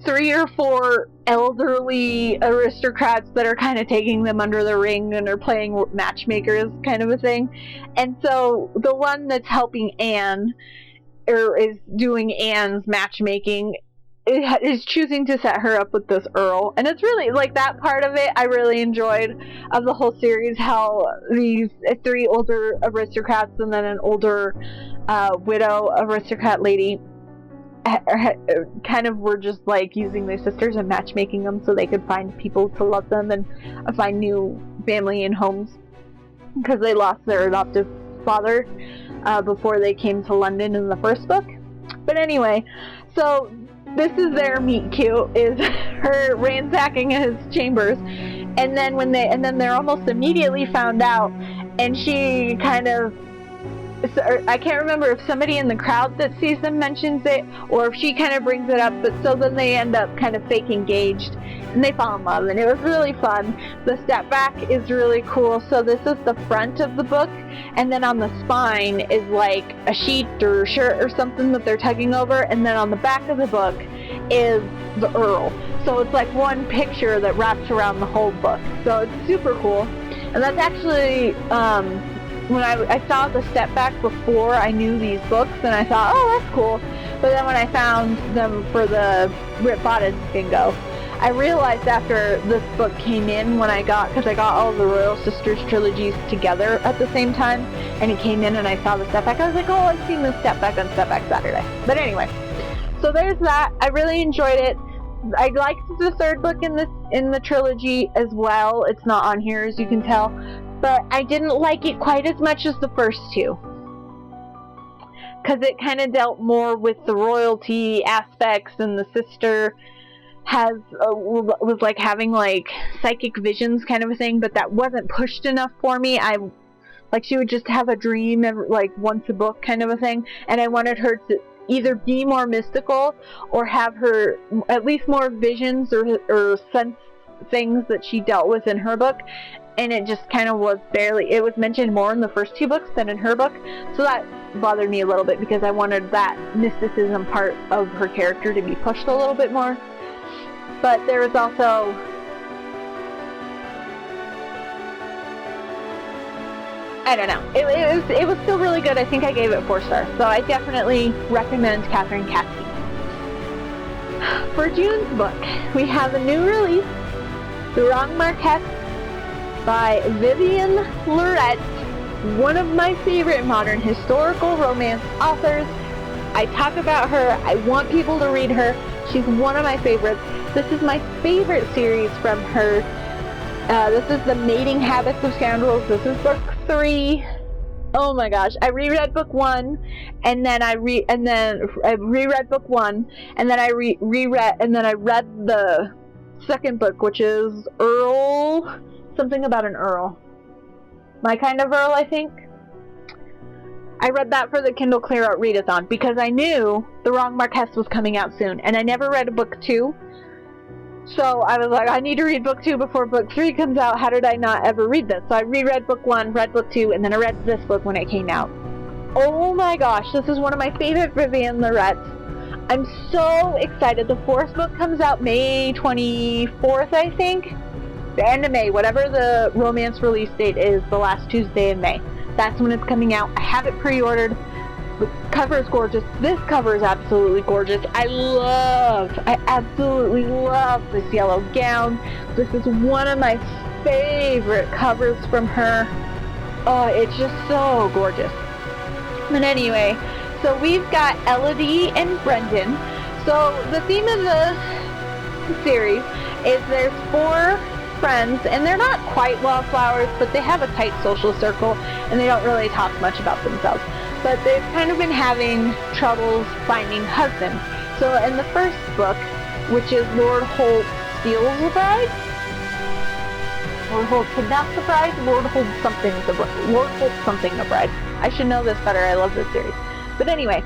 3 or 4 elderly aristocrats that are kind of taking them under the ring and are playing matchmakers kind of a thing. And so the one that's helping Anne, or is doing Anne's matchmaking, is choosing to set her up with this Earl. And it's really, like, that part of it I really enjoyed of the whole series, how these 3 older aristocrats and then an older widow aristocrat lady kind of were just like using their sisters and matchmaking them so they could find people to love them and find new family and homes, because they lost their adoptive father before they came to London in the first book. But anyway, so this is their meet cute, is her ransacking his chambers, and then they're almost immediately found out, and she kind of, I can't remember if somebody in the crowd that sees them mentions it, or if she kind of brings it up, but so then they end up kind of fake engaged, and they fall in love, and it was really fun. The step back is really cool. So this is the front of the book, and then on the spine is like a sheet or shirt or something that they're tugging over, and then on the back of the book is the Earl. So it's like one picture that wraps around the whole book. So it's super cool. And that's actually, when I saw the step back before I knew these books, and I thought, oh, that's cool. But then when I found them for the Rip Botted bingo, I realized after this book came in, because I got all the Royal Sisters trilogies together at the same time, and it came in and I saw the step back, I was like, oh, I've seen this step back on Step Back Saturday. But anyway, so there's that. I really enjoyed it. I liked the third book in the trilogy as well. It's not on here, as you can tell, but I didn't like it quite as much as the first two, because it kind of dealt more with the royalty aspects, and the sister was like having like psychic visions kind of a thing, but that wasn't pushed enough for me. She would just have a dream like once a book kind of a thing, and I wanted her to either be more mystical or have her at least more visions or sense things that she dealt with in her book, and it just kind of was barely. It was mentioned more in the first two books than in her book, so that bothered me a little bit, because I wanted that mysticism part of her character to be pushed a little bit more. But there was also I don't know. It was still really good. I think I gave it 4 stars. So I definitely recommend Katherine Caskey. For June's book, we have a new release, The Wrong Marquess by Vivian Lorette, one of my favorite modern historical romance authors. I talk about her. I want people to read her. She's one of my favorites. This is my favorite series from her. This is The Mating Habits of Scoundrels. This is book 3. Oh my gosh! I reread book 1, and then I reread book 1, and then I read the second book, which is Earl. Something about an Earl. My Kind of Earl, I think. I read that for the Kindle Clear Out Readathon because I knew The Wrong Marquess was coming out soon, and I never read book 2. So I was like, I need to read book 2 before book 3 comes out. How did I not ever read this? So I reread book 1, read book 2, and then I read this book when it came out. Oh my gosh, this is one of my favorite Vivian Lorette. I'm so excited. The 4th book comes out May 24th, I think. The end of May, whatever the romance release date is, the last Tuesday in May. That's when it's coming out. I have it pre-ordered. The cover is gorgeous. This cover is absolutely gorgeous. I absolutely love this yellow gown. This is one of my favorite covers from her. Oh, it's just so gorgeous. But anyway, so we've got Elodie and Brendan. So the theme of the series is there's 4 friends, and they're not quite wildflowers, but they have a tight social circle, and they don't really talk much about themselves. But they've kind of been having troubles finding husbands. So in the first book, which is Lord Holt Steals the Bride? Lord Holt Kidnaps the Bride? Lord Holt something the bride. I should know this better. I love this series. But anyway,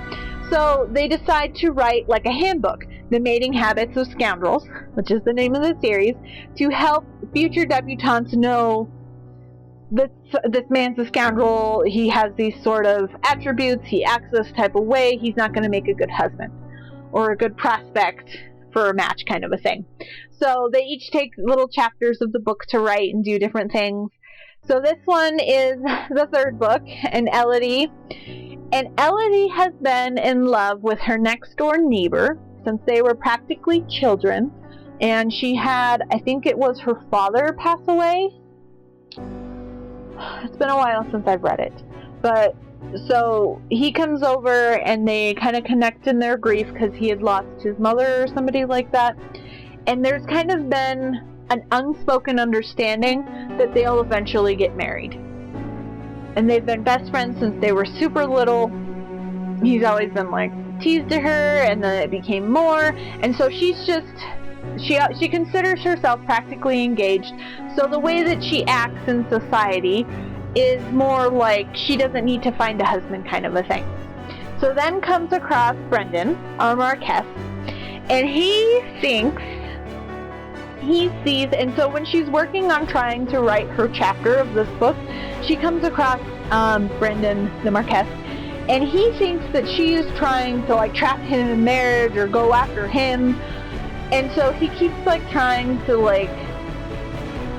so they decide to write like a handbook, The Mating Habits of Scoundrels, which is the name of the series, to help future debutantes know this man's a scoundrel. He has these sort of attributes. He acts this type of way. He's not going to make a good husband or a good prospect for a match, kind of a thing. So they each take little chapters of the book to write and do different things. So this one is the 3rd book, and Elodie has been in love with her next door neighbor since they were practically children, and she had, I think it was her father pass away. It's been a while since I've read it, but so he comes over and they kind of connect in their grief because he had lost his mother or somebody like that, and there's kind of been an unspoken understanding that they'll eventually get married, and they've been best friends since they were super little. He's always been like teased to her, and then it became more, and so she's just she considers herself practically engaged. So the way that she acts in society is more like she doesn't need to find a husband, kind of a thing. So then comes across Brendan, our Marquess, and he sees, and so when she's working on trying to write her chapter of this book, she comes across Brendan, the Marquess, and he thinks that she is trying to like trap him in marriage or go after him. And so he keeps like trying to like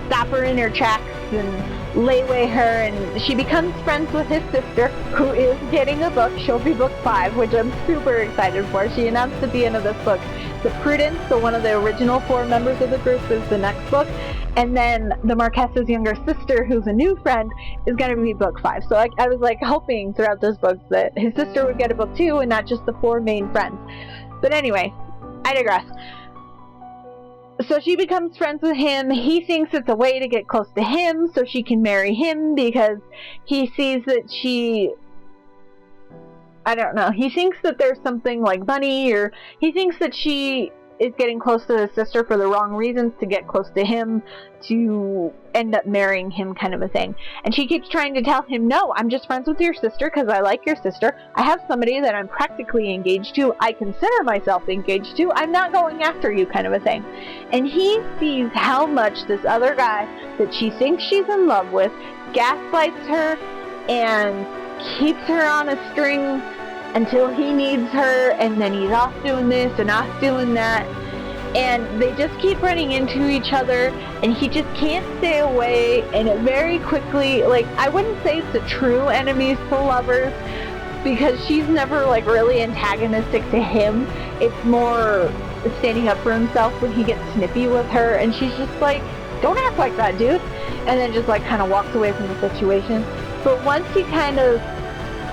stop her in her tracks and layway her, and she becomes friends with his sister, who is getting a book. She'll be book 5, which I'm super excited for. She announced at the end of this book that Prudence, so one of the original 4 members of the group, is the next book, and then the Marquess's younger sister, who's a new friend, is going to be book 5. So I was like hoping throughout this book that his sister would get a book too, and not just the 4 main friends. But anyway, I digress. So she becomes friends with him. He thinks it's a way to get close to him so she can marry him because he sees that I don't know. He thinks that there's something like money, or he thinks that she is getting close to his sister for the wrong reasons to get close to him, to end up marrying him, kind of a thing. And she keeps trying to tell him, no, I'm just friends with your sister because I like your sister. I have somebody that I'm practically engaged to. I consider myself engaged to. I'm not going after you, kind of a thing. And he sees how much this other guy that she thinks she's in love with gaslights her and keeps her on a string until he needs her, and then he's off doing this and off doing that, and they just keep running into each other, and he just can't stay away, and it very quickly, like, I wouldn't say it's a true enemies to lovers, because she's never, like, really antagonistic to him. It's more standing up for himself when he gets snippy with her, and she's just like, don't act like that, dude, and then just, like, kind of walks away from the situation. But once he kind of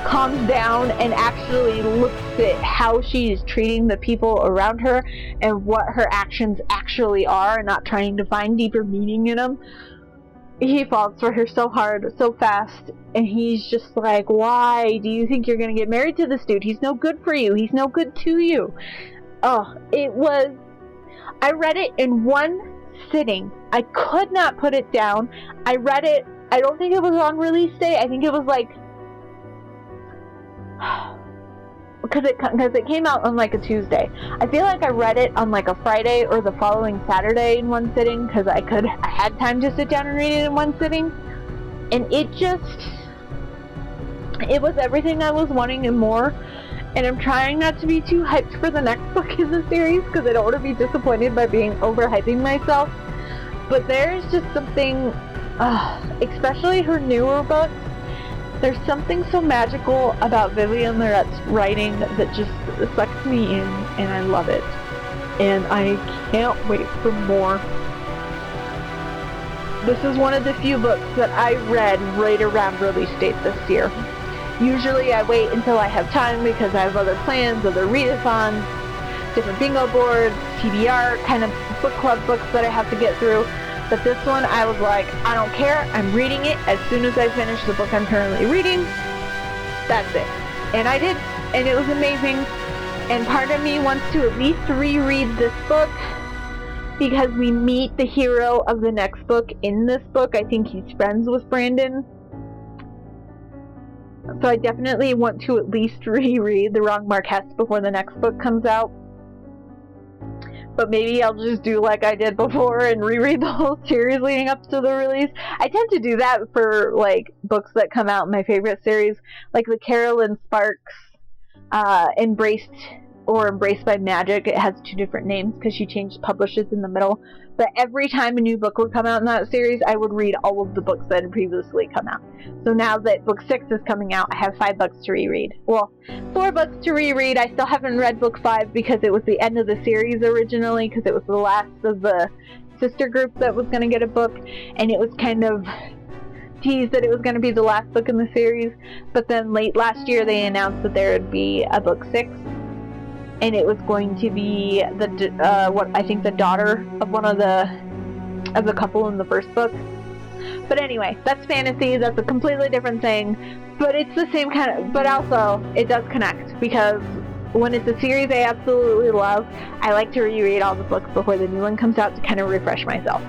calms down and actually looks at how she's treating the people around her and what her actions actually are, and not trying to find deeper meaning in them, he falls for her so hard, so fast, and he's just like, why do you think you're gonna get married to this dude? He's no good for you. He's no good to you. Oh, I read it in one sitting. I could not put it down. I read it, I don't think it was on release day. I think it was like, because it came out on like a Tuesday. I feel like I read it on like a Friday or the following Saturday in one sitting, because I had time to sit down and read it in one sitting, and it was everything I was wanting and more. And I'm trying not to be too hyped for the next book in the series, because I don't want to be disappointed by being overhyping myself. But there's just something, especially her newer books, there's something so magical about Vivian Lorette's writing that just sucks me in, and I love it. And I can't wait for more. This is one of the few books that I read right around release date this year. Usually I wait until I have time because I have other plans, other readathons, different bingo boards, TBR, kind of book club books that I have to get through. But this one, I was like, I don't care, I'm reading it as soon as I finish the book I'm currently reading. That's it. And I did, and it was amazing. And part of me wants to at least reread this book, because we meet the hero of the next book in this book. I think he's friends with Brandon. So I definitely want to at least reread The Wrong Marquess before the next book comes out. But maybe I'll just do like I did before and reread the whole series leading up to the release. I tend to do that for like books that come out in my favorite series, like the Carolyn Sparks Embraced by Magic. It has two different names because she changed publishers in the middle. But every time a new book would come out in that series, I would read all of the books that had previously come out. So now that book 6 is coming out, I have 5 books to reread. Well, 4 books to reread. I still haven't read book 5 because it was the end of the series originally, because it was the last of the sister group that was going to get a book, and it was kind of teased that it was going to be the last book in the series. But then late last year they announced that there would be a book 6, and it was going to be the daughter of one of the couple in the first book. But anyway, that's fantasy. That's a completely different thing. But it's the same kind of. But also, it does connect, because when it's a series I absolutely love, I like to reread all the books before the new one comes out to kind of refresh myself.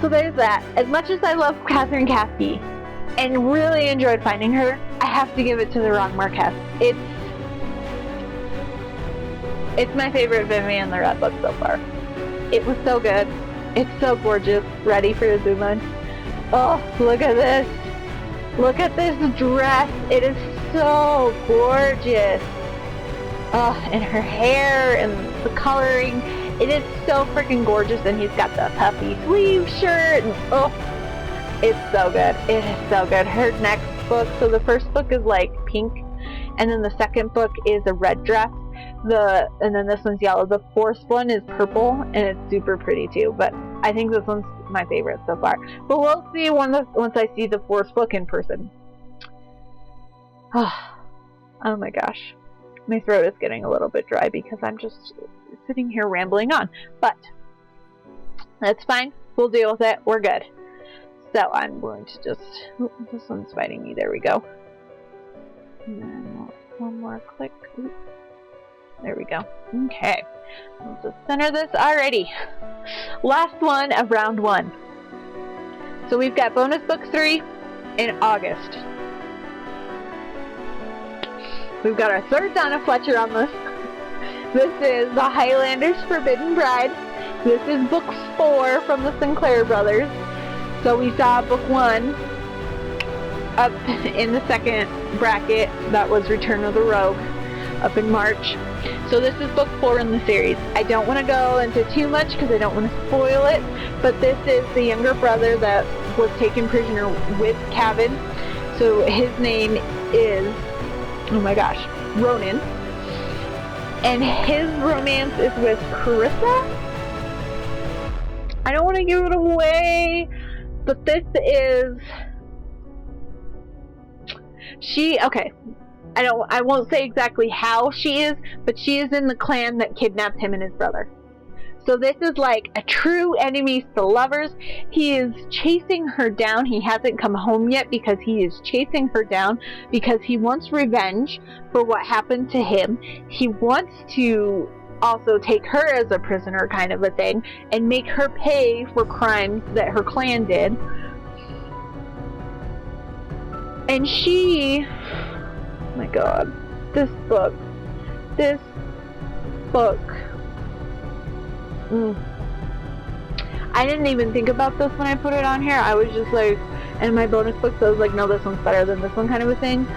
So there's that. As much as I love Katherine Caskey and really enjoyed finding her, I have to give it to The Wrong Marquess. It's my favorite Vivian Lorette book so far. It was so good. It's so gorgeous. Ready for Azuma. Oh, look at this. Look at this dress. It is so gorgeous. Oh, and her hair and the coloring. It is so freaking gorgeous. And he's got the puffy sleeve shirt. And, oh, it's so good. It is so good. Her next book, so the first book is like pink, and then the second book is a red dress. And then this one's yellow. The fourth one is purple, and it's super pretty too. But I think this one's my favorite so far. But we'll see once I see the fourth book in person. Oh my gosh. My throat is getting a little bit dry because I'm just sitting here rambling on. But That's fine. We'll deal with it. We're good. So I'm going to just... Oh, this one's fighting me. There we go. And then one more click. Oops. There we go. Okay. Let's just center this already. Last one of round 1. So we've got bonus book 3 in August. We've got our third Donna Fletcher on this. This is The Highlanders' Forbidden Bride. This is book 4 from the Sinclair brothers. So we saw book 1 up in the second bracket. That was Return of the Rogue up in March. So this is book 4 in the series. I don't want to go into too much because I don't want to spoil it, but this is the younger brother that was taken prisoner with Kevin. So his name is, oh my gosh, Ronan. And his romance is with Carissa. I don't want to give it away, but this is... okay. I won't say exactly how she is, but she is in the clan that kidnapped him and his brother. So this is like a true enemies to lovers. He is chasing her down. He hasn't come home yet because he is chasing her down because he wants revenge for what happened to him. He wants to also take her as a prisoner kind of a thing and make her pay for crimes that her clan did. And she... oh my god, this book. I didn't even think about this when I put it on here. I was just like, and my bonus books, I was like, no, this one's better than this one kind of a thing.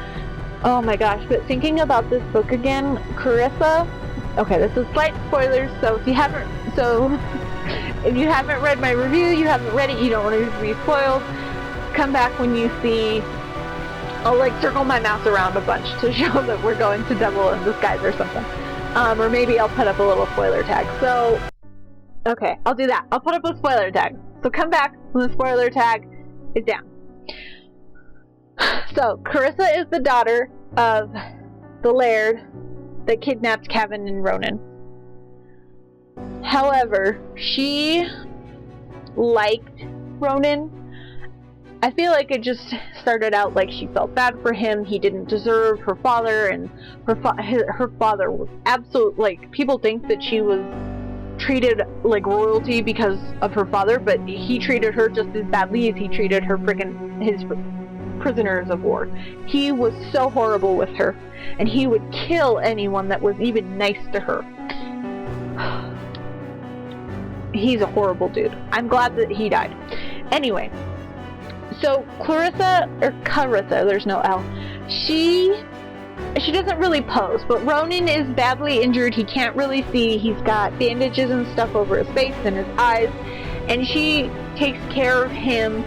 Oh my gosh, but thinking about this book again, Carissa, okay, this is slight spoilers, so if you haven't read my review, you haven't read it, you don't want to be spoiled, come back when you see. I'll like circle my mouse around a bunch to show that we're going to Devil in Disguise or something. Or maybe I'll put up a little spoiler tag. So, okay, I'll do that. I'll put up a spoiler tag. So come back when the spoiler tag is down. So, Carissa is the daughter of the laird that kidnapped Kevin and Ronan. However, she liked Ronan. I feel like it just started out like she felt bad for him. He didn't deserve her father, and her father was like, people think that she was treated like royalty because of her father, but he treated her just as badly as he treated his prisoners of war. He was so horrible with her, and he would kill anyone that was even nice to her. He's a horrible dude. I'm glad that he died. Anyway. So Carissa, there's no L, she doesn't really pose, but Ronan is badly injured. He can't really see. He's got bandages and stuff over his face and his eyes, and she takes care of him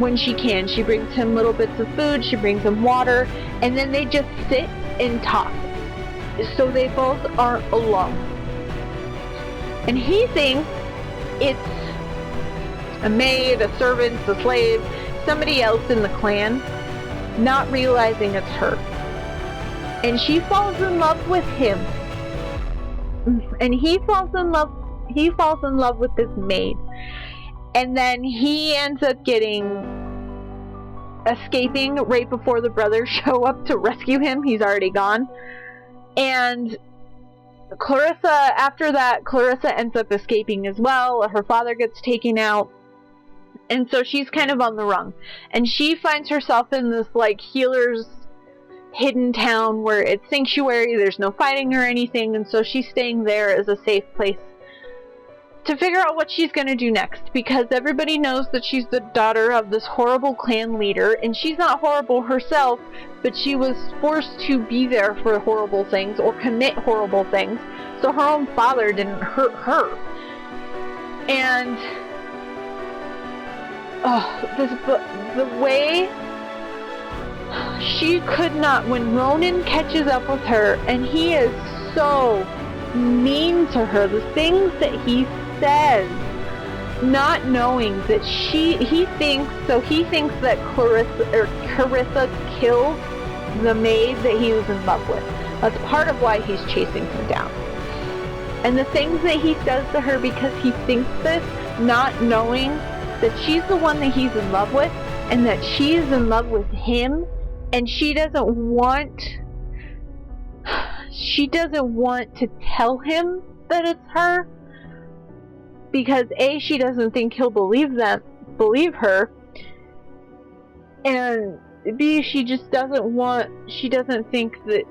when she can. She brings him little bits of food, she brings him water, and then they just sit and talk. So they both aren't alone. And he thinks it's a maid, a servant, a slave, somebody else in the clan, not realizing it's her. And she falls in love with him. And he falls in love with this maid. And then he ends up escaping right before the brothers show up to rescue him. He's already gone. And after that, Carissa ends up escaping as well. Her father gets taken out. And so she's kind of on the run. And she finds herself in this, like, healer's hidden town where it's sanctuary, there's no fighting or anything, and so she's staying there as a safe place to figure out what she's going to do next, because everybody knows that she's the daughter of this horrible clan leader, and she's not horrible herself, but she was forced to be there for horrible things or commit horrible things, so her own father didn't hurt her. And the way she could not, when Ronan catches up with her, and he is so mean to her, the things that he says, not knowing that he thinks that Carissa killed the maid that he was in love with. That's part of why he's chasing her down. And the things that he says to her, because he thinks this, not knowing that she's the one that he's in love with, and that she is in love with him, and she doesn't want to tell him that it's her, because A, she doesn't think he'll believe her, and B, she doesn't think that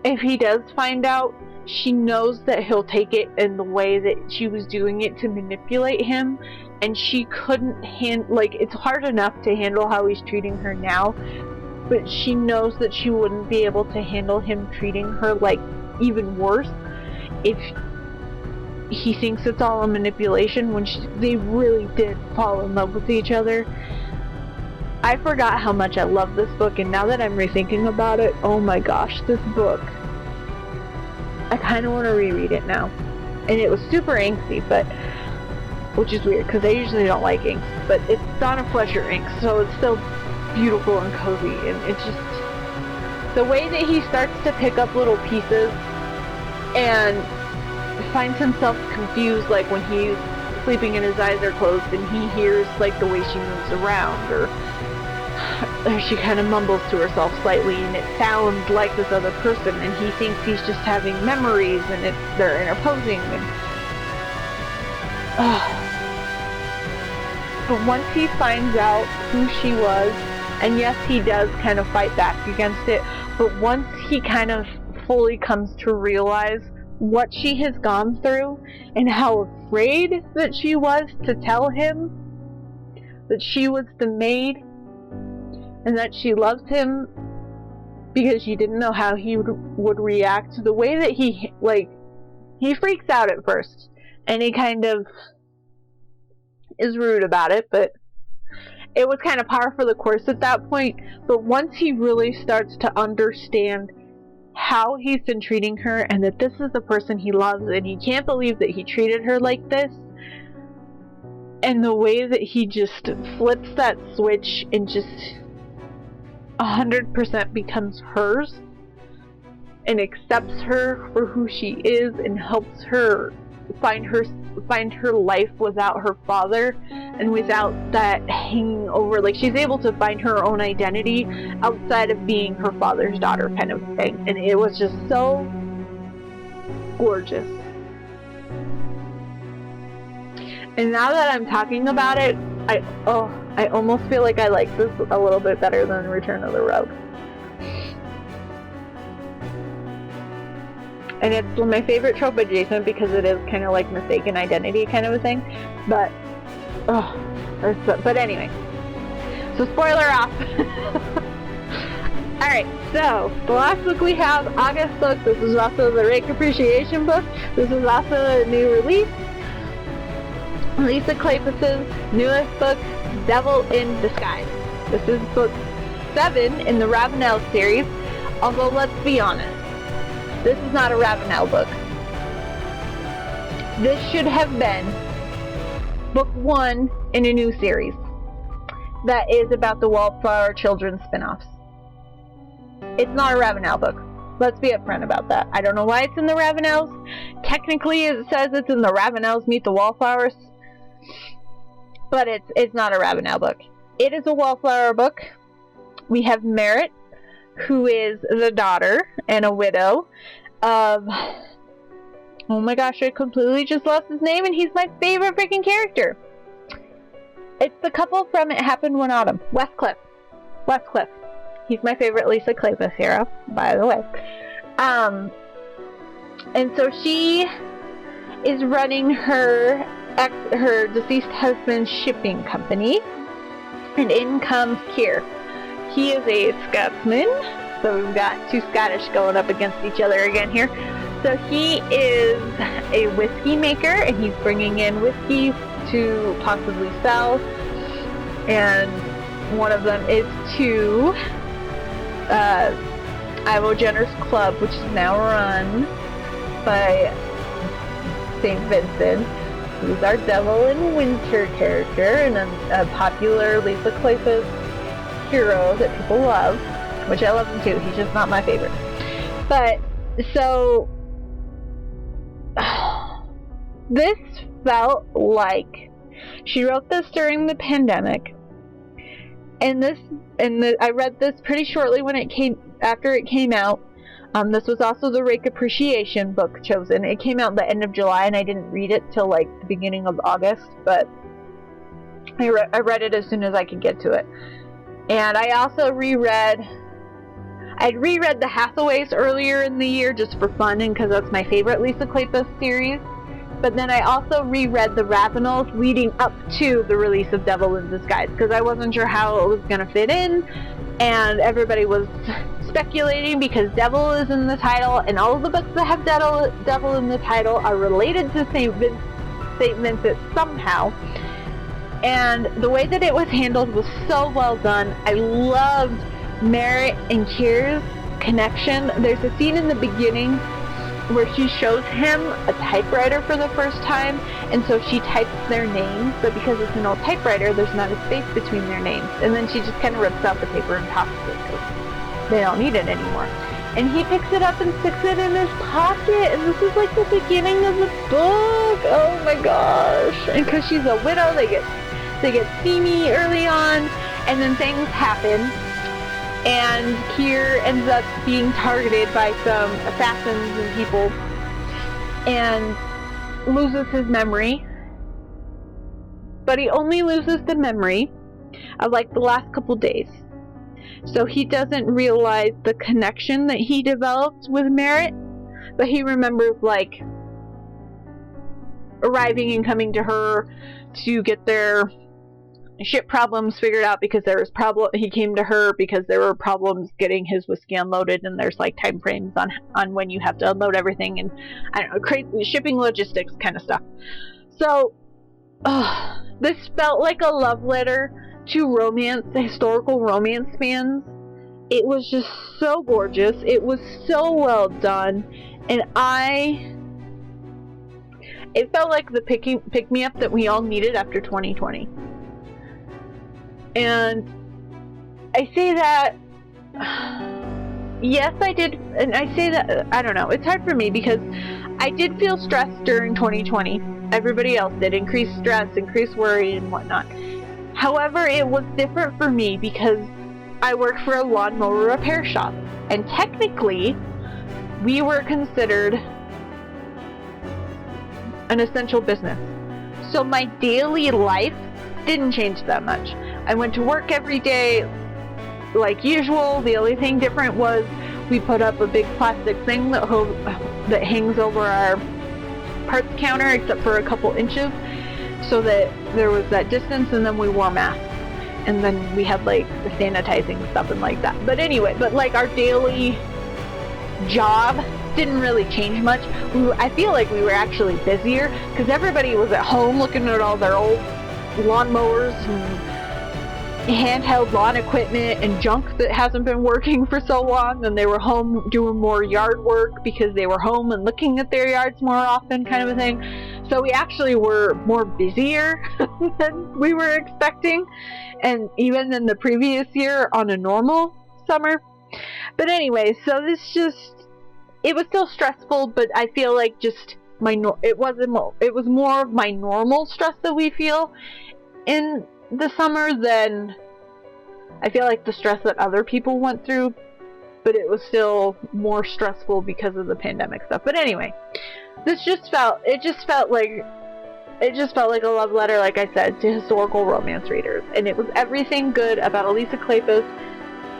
if he does find out, she knows that he'll take it in the way that she was doing it to manipulate him, and she couldn't it's hard enough to handle how he's treating her now, but she knows that she wouldn't be able to handle him treating her even worse if he thinks it's all a manipulation when they really did fall in love with each other. I forgot how much I love this book, and now that I'm rethinking about it, oh my gosh, this book, I kind of want to reread it now. And it was super angsty, which is weird because I usually don't like inks, but it's Donna Fletcher ink, so it's still beautiful and cozy, and it's just the way that he starts to pick up little pieces and finds himself confused, like when he's sleeping and his eyes are closed and he hears the way she moves around, or she kind of mumbles to herself slightly and it sounds like this other person, and he thinks he's just having memories and they're interposing, but once he finds out who she was, and yes, he does kind of fight back against it, but once he kind of fully comes to realize what she has gone through and how afraid that she was to tell him that she was the maid and that she loves him because she didn't know how he would react, the way that he freaks out at first and he kind of is rude about it, but it was kind of par for the course at that point. But once he really starts to understand how he's been treating her and that this is the person he loves and he can't believe that he treated her like this, and the way that he just flips that switch and just 100% becomes hers and accepts her for who she is and helps her find her life without her father and without that hanging over, she's able to find her own identity outside of being her father's daughter kind of thing, and it was just so gorgeous. And now that I'm talking about it, I almost feel like I like this a little bit better than Return of the Rogue. And it's my favorite trope adjacent because it is kind of like mistaken identity kind of a thing. But anyway. So spoiler off. Alright, so the last book we have, August book. This is also the Rake Appreciation book. This is also a new release. Lisa Kleypas's newest book, Devil in Disguise. This is book 7 in the Ravenel series, although let's be honest, this is not a Ravenel book. This should have been book 1 in a new series that is about the Wallflower Children's spin-offs. It's not a Ravenel book. Let's be upfront about that. I don't know why it's in the Ravenels. Technically it says it's in the Ravenels Meet the Wallflowers, but it's not a Ravenel book. It is a Wallflower book. We have Merritt, who is the daughter and a widow of, oh my gosh, I completely just lost his name, and he's my favorite freaking character. It's the couple from It Happened One Autumn, Westcliff. He's my favorite Lisa Kleypas hero, by the way. And so she is running her deceased husband's shipping company, and in comes Keir. He is a Scotsman, so we've got two Scottish going up against each other again here. So he is a whiskey maker, and he's bringing in whiskey to possibly sell, and one of them is to Ivo Jenner's club, which is now run by St. Vincent, who's our Devil in Winter character, and a popular Lisa Kleypas hero that people love, which I love him too. He's just not my favorite. But so This felt like she wrote this during the pandemic, and I read this pretty shortly after it came out. This was also the Rake Appreciation book chosen. It came out the end of July, and I didn't read it till like the beginning of August, but I read it as soon as I could get to it. And I also I'd reread The Hathaways earlier in the year just for fun and because that's my favorite Lisa Kleypas series. But then I also reread the Ravenels leading up to the release of Devil in Disguise because I wasn't sure how it was going to fit in, and everybody was speculating because Devil is in the title, and all of the books that have Devil in the title are related to St. Vincent somehow. And the way that it was handled was so well done. I loved Merritt and Kier's connection. There's a scene in the beginning where she shows him a typewriter for the first time, and so she types their names, but because it's an old typewriter, there's not a space between their names. And then she just kind of rips out the paper and tosses it because they don't need it anymore. And he picks it up and sticks it in his pocket, and this is like the beginning of the book. Oh my gosh. And because she's a widow, they get steamy early on, and then things happen. And Kier ends up being targeted by some assassins and people and loses his memory. But he only loses the memory of like the last couple days. So he doesn't realize the connection that he developed with Merritt, but he remembers like arriving and coming to her to get their ship problems figured out because he came to her because there were problems getting his whiskey unloaded, and there's like time frames on when you have to unload everything, and I don't know, crazy shipping logistics kind of stuff. So this felt like a love letter to historical romance fans. It was just so gorgeous. It was so well done, and it felt like the pick me up that we all needed after 2020. And I say that, yes, I did, and I say that, I don't know, it's hard for me because I did feel stressed during 2020. Everybody else did. Increased stress, increased worry, and whatnot. However, it was different for me because I work for a lawnmower repair shop, and technically, we were considered an essential business. So my daily life didn't change that much. I went to work every day like usual. The only thing different was we put up a big plastic thing that hangs over our parts counter except for a couple inches so that there was that distance, and then we wore masks, and then we had like the sanitizing stuff and like that. But anyway, like our daily job didn't really change much. I feel like we were actually busier because everybody was at home looking at all their old lawnmowers and handheld lawn equipment and junk that hasn't been working for so long, and they were home doing more yard work because they were home and looking at their yards more often, kind of a thing. So we actually were more busier than we were expecting, and even than the previous year on a normal summer. But anyway, so it was still stressful, but I feel like just it was more of my normal stress that we feel in the summer than I feel like the stress that other people went through, but it was still more stressful because of the pandemic stuff. But anyway, it just felt like a love letter, like I said, to historical romance readers, and it was everything good about Lisa Kleypas.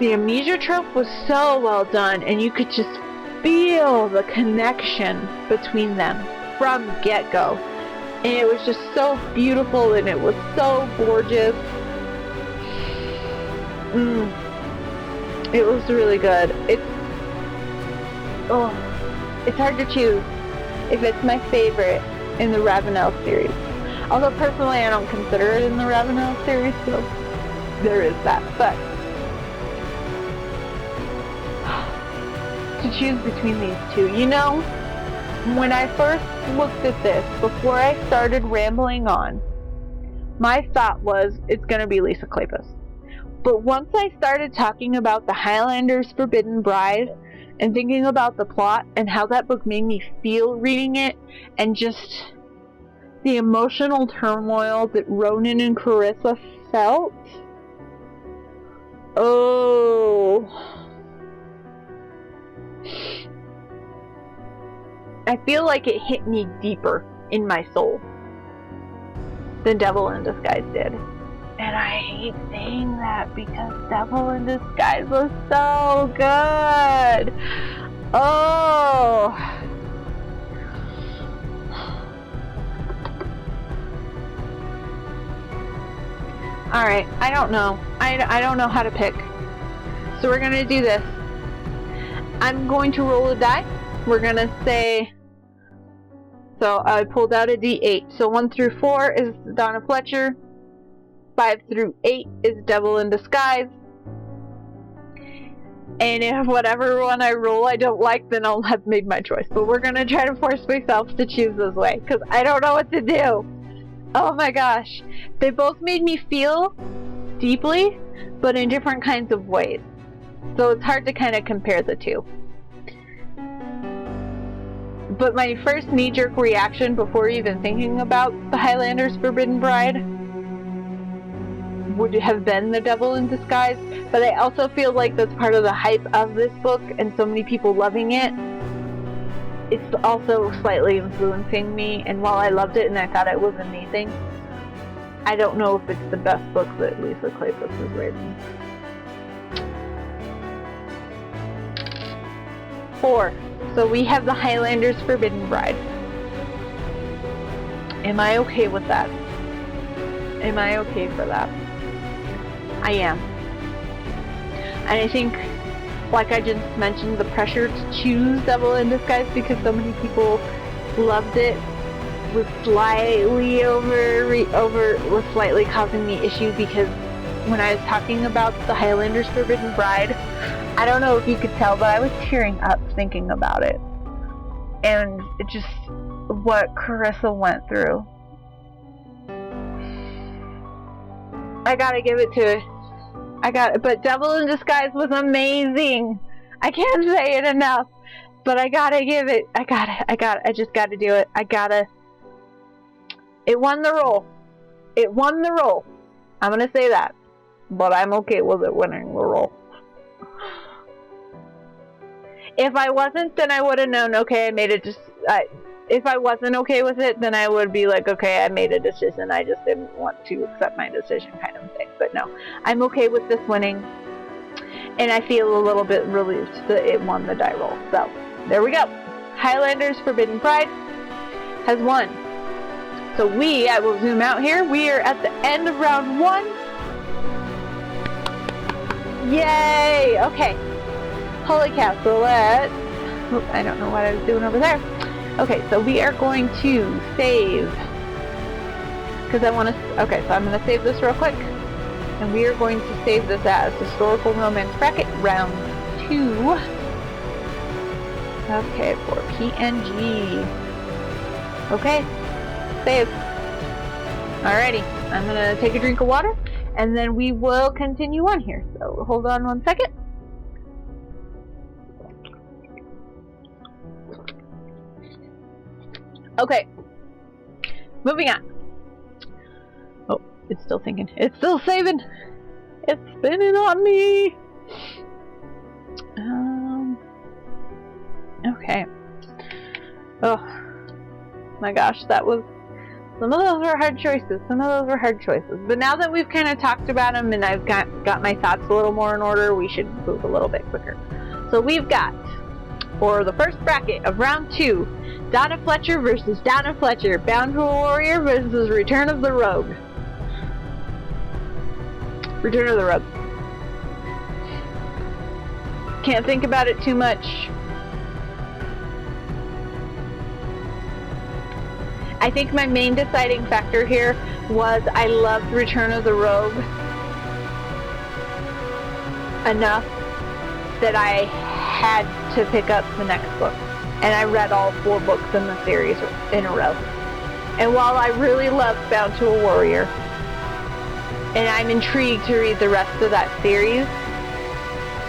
The amnesia trope was so well done, and you could just feel the connection between them from get-go. And it was just so beautiful, and it was so gorgeous. It was really good. It's hard to choose if it's my favorite in the Ravenel series. Although personally I don't consider it in the Ravenel series, so there is that. But to choose between these two, when I first looked at this, before I started rambling on, my thought was, it's going to be Lisa Kleypas. But once I started talking about the Highlanders' Forbidden Bride, and thinking about the plot, and how that book made me feel reading it, and just the emotional turmoil that Ronan and Carissa felt. Oh. I feel like it hit me deeper in my soul than Devil in Disguise did. And I hate saying that because Devil in Disguise was so good. Oh. Alright, I don't know. I don't know how to pick. So we're going to do this. I'm going to roll a die. We're going to say... So I pulled out a D8. So 1 through 4 is Donna Fletcher. 5 through 8 is Devil in Disguise. And if whatever one I roll I don't like, then I'll have made my choice. But we're going to try to force myself to choose this way, because I don't know what to do. Oh my gosh. They both made me feel deeply, but in different kinds of ways. So it's hard to kind of compare the two. But my first knee-jerk reaction before even thinking about the Highlanders' Forbidden Bride would have been The Devil in Disguise, but I also feel like that's part of the hype of this book and so many people loving it. It's also slightly influencing me, and while I loved it and I thought it was amazing, I don't know if it's the best book that Lisa Kleypas has written. 4. So we have the Highlanders' Forbidden Bride. Am I okay with that? Am I okay for that? I am. And I think, like I just mentioned, the pressure to choose Devil in Disguise because so many people loved it was slightly was slightly causing me issue, because when I was talking about the Highlanders' Forbidden Bride, I don't know if you could tell, but I was tearing up thinking about it. And it just, what Carissa went through. I gotta give it to but Devil in Disguise was amazing. I can't say it enough, but I gotta give it, I just gotta do it. It won the role. It won the role. I'm gonna say that, but I'm okay with it winning the role. If I wasn't, then I would have known, okay, I made it if I wasn't okay with it, then I would be like, okay, I made a decision, I just didn't want to accept my decision kind of thing. But no, I'm okay with this winning, and I feel a little bit relieved that it won the die roll. So, there we go. Highlanders' Forbidden Bride has won. So I will zoom out here, we are at the end of round 1. Yay! Okay. Holy cow, Lorette. I don't know what I was doing over there. Okay, so we are going to save, because I want to, okay, so I'm going to save this real quick, and we are going to save this as Historical Romance Bracket Round 2. Okay, for PNG. Okay, save. Alrighty, I'm going to take a drink of water, and then we will continue on here. So hold on 1 second. Okay, moving on. Oh, it's still thinking. It's still saving. It's spinning on me. Okay. Oh, my gosh, that was... Some of those were hard choices. But now that we've kind of talked about them and I've got my thoughts a little more in order, we should move a little bit quicker. So we've got, for the first bracket of round 2, Donna Fletcher versus Donna Fletcher, Bound to a Warrior versus Return of the Rogue. Return of the Rogue. Can't think about it too much. I think my main deciding factor here was I loved Return of the Rogue enough that I had to pick up the next book. And I read all 4 books in the series in a row. And while I really loved Bound to a Warrior, and I'm intrigued to read the rest of that series,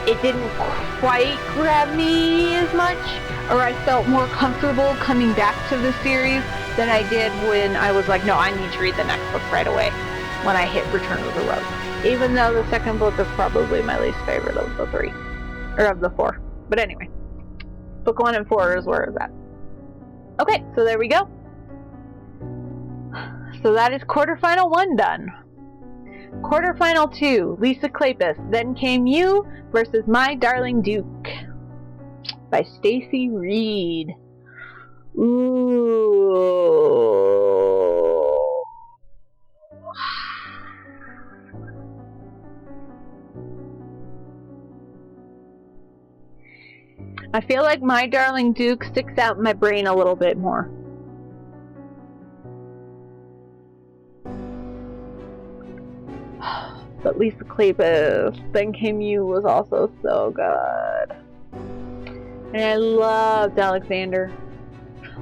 it didn't quite grab me as much, or I felt more comfortable coming back to the series than I did when I was like, no, I need to read the next book right away when I hit Return of the Rogue. Even though the second book is probably my least favorite of the 3. Or of the 4. But anyway. Book 1 and 4 is where it's at. Okay, so there we go. So that is quarterfinal 1 done. Quarterfinal 2, Lisa Kleypas, Then Came You versus My Darling Duke by Stacy Reed. Ooh. I feel like My Darling Duke sticks out in my brain a little bit more. But Lisa Kleypas, Then Came You was also so good. And I loved Alexander.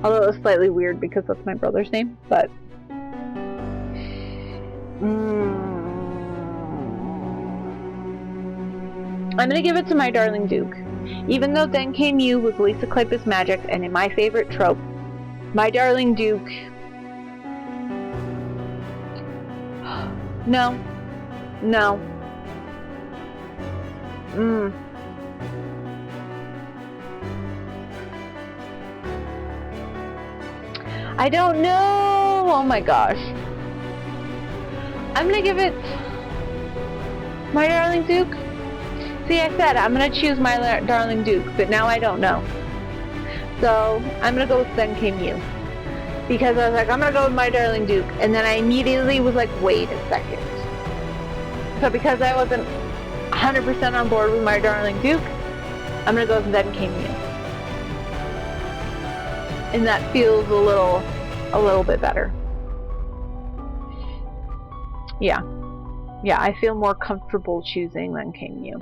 Although it was slightly weird because that's my brother's name, but... I'm gonna give it to My Darling Duke. Even though Then Came You was Lisa Kleypas magic and in my favorite trope, My Darling Duke... No. I don't know. Oh my gosh. I'm gonna give it My Darling Duke. See, I said I'm gonna choose My Darling Duke, but now I don't know. So I'm gonna go with Then Came You. Because I was like, I'm gonna go with My Darling Duke, and then I immediately was like, wait a second. So because I wasn't 100% on board with My Darling Duke, I'm gonna go with Then Came You. And that feels a little bit better. Yeah, I feel more comfortable choosing Then Came You.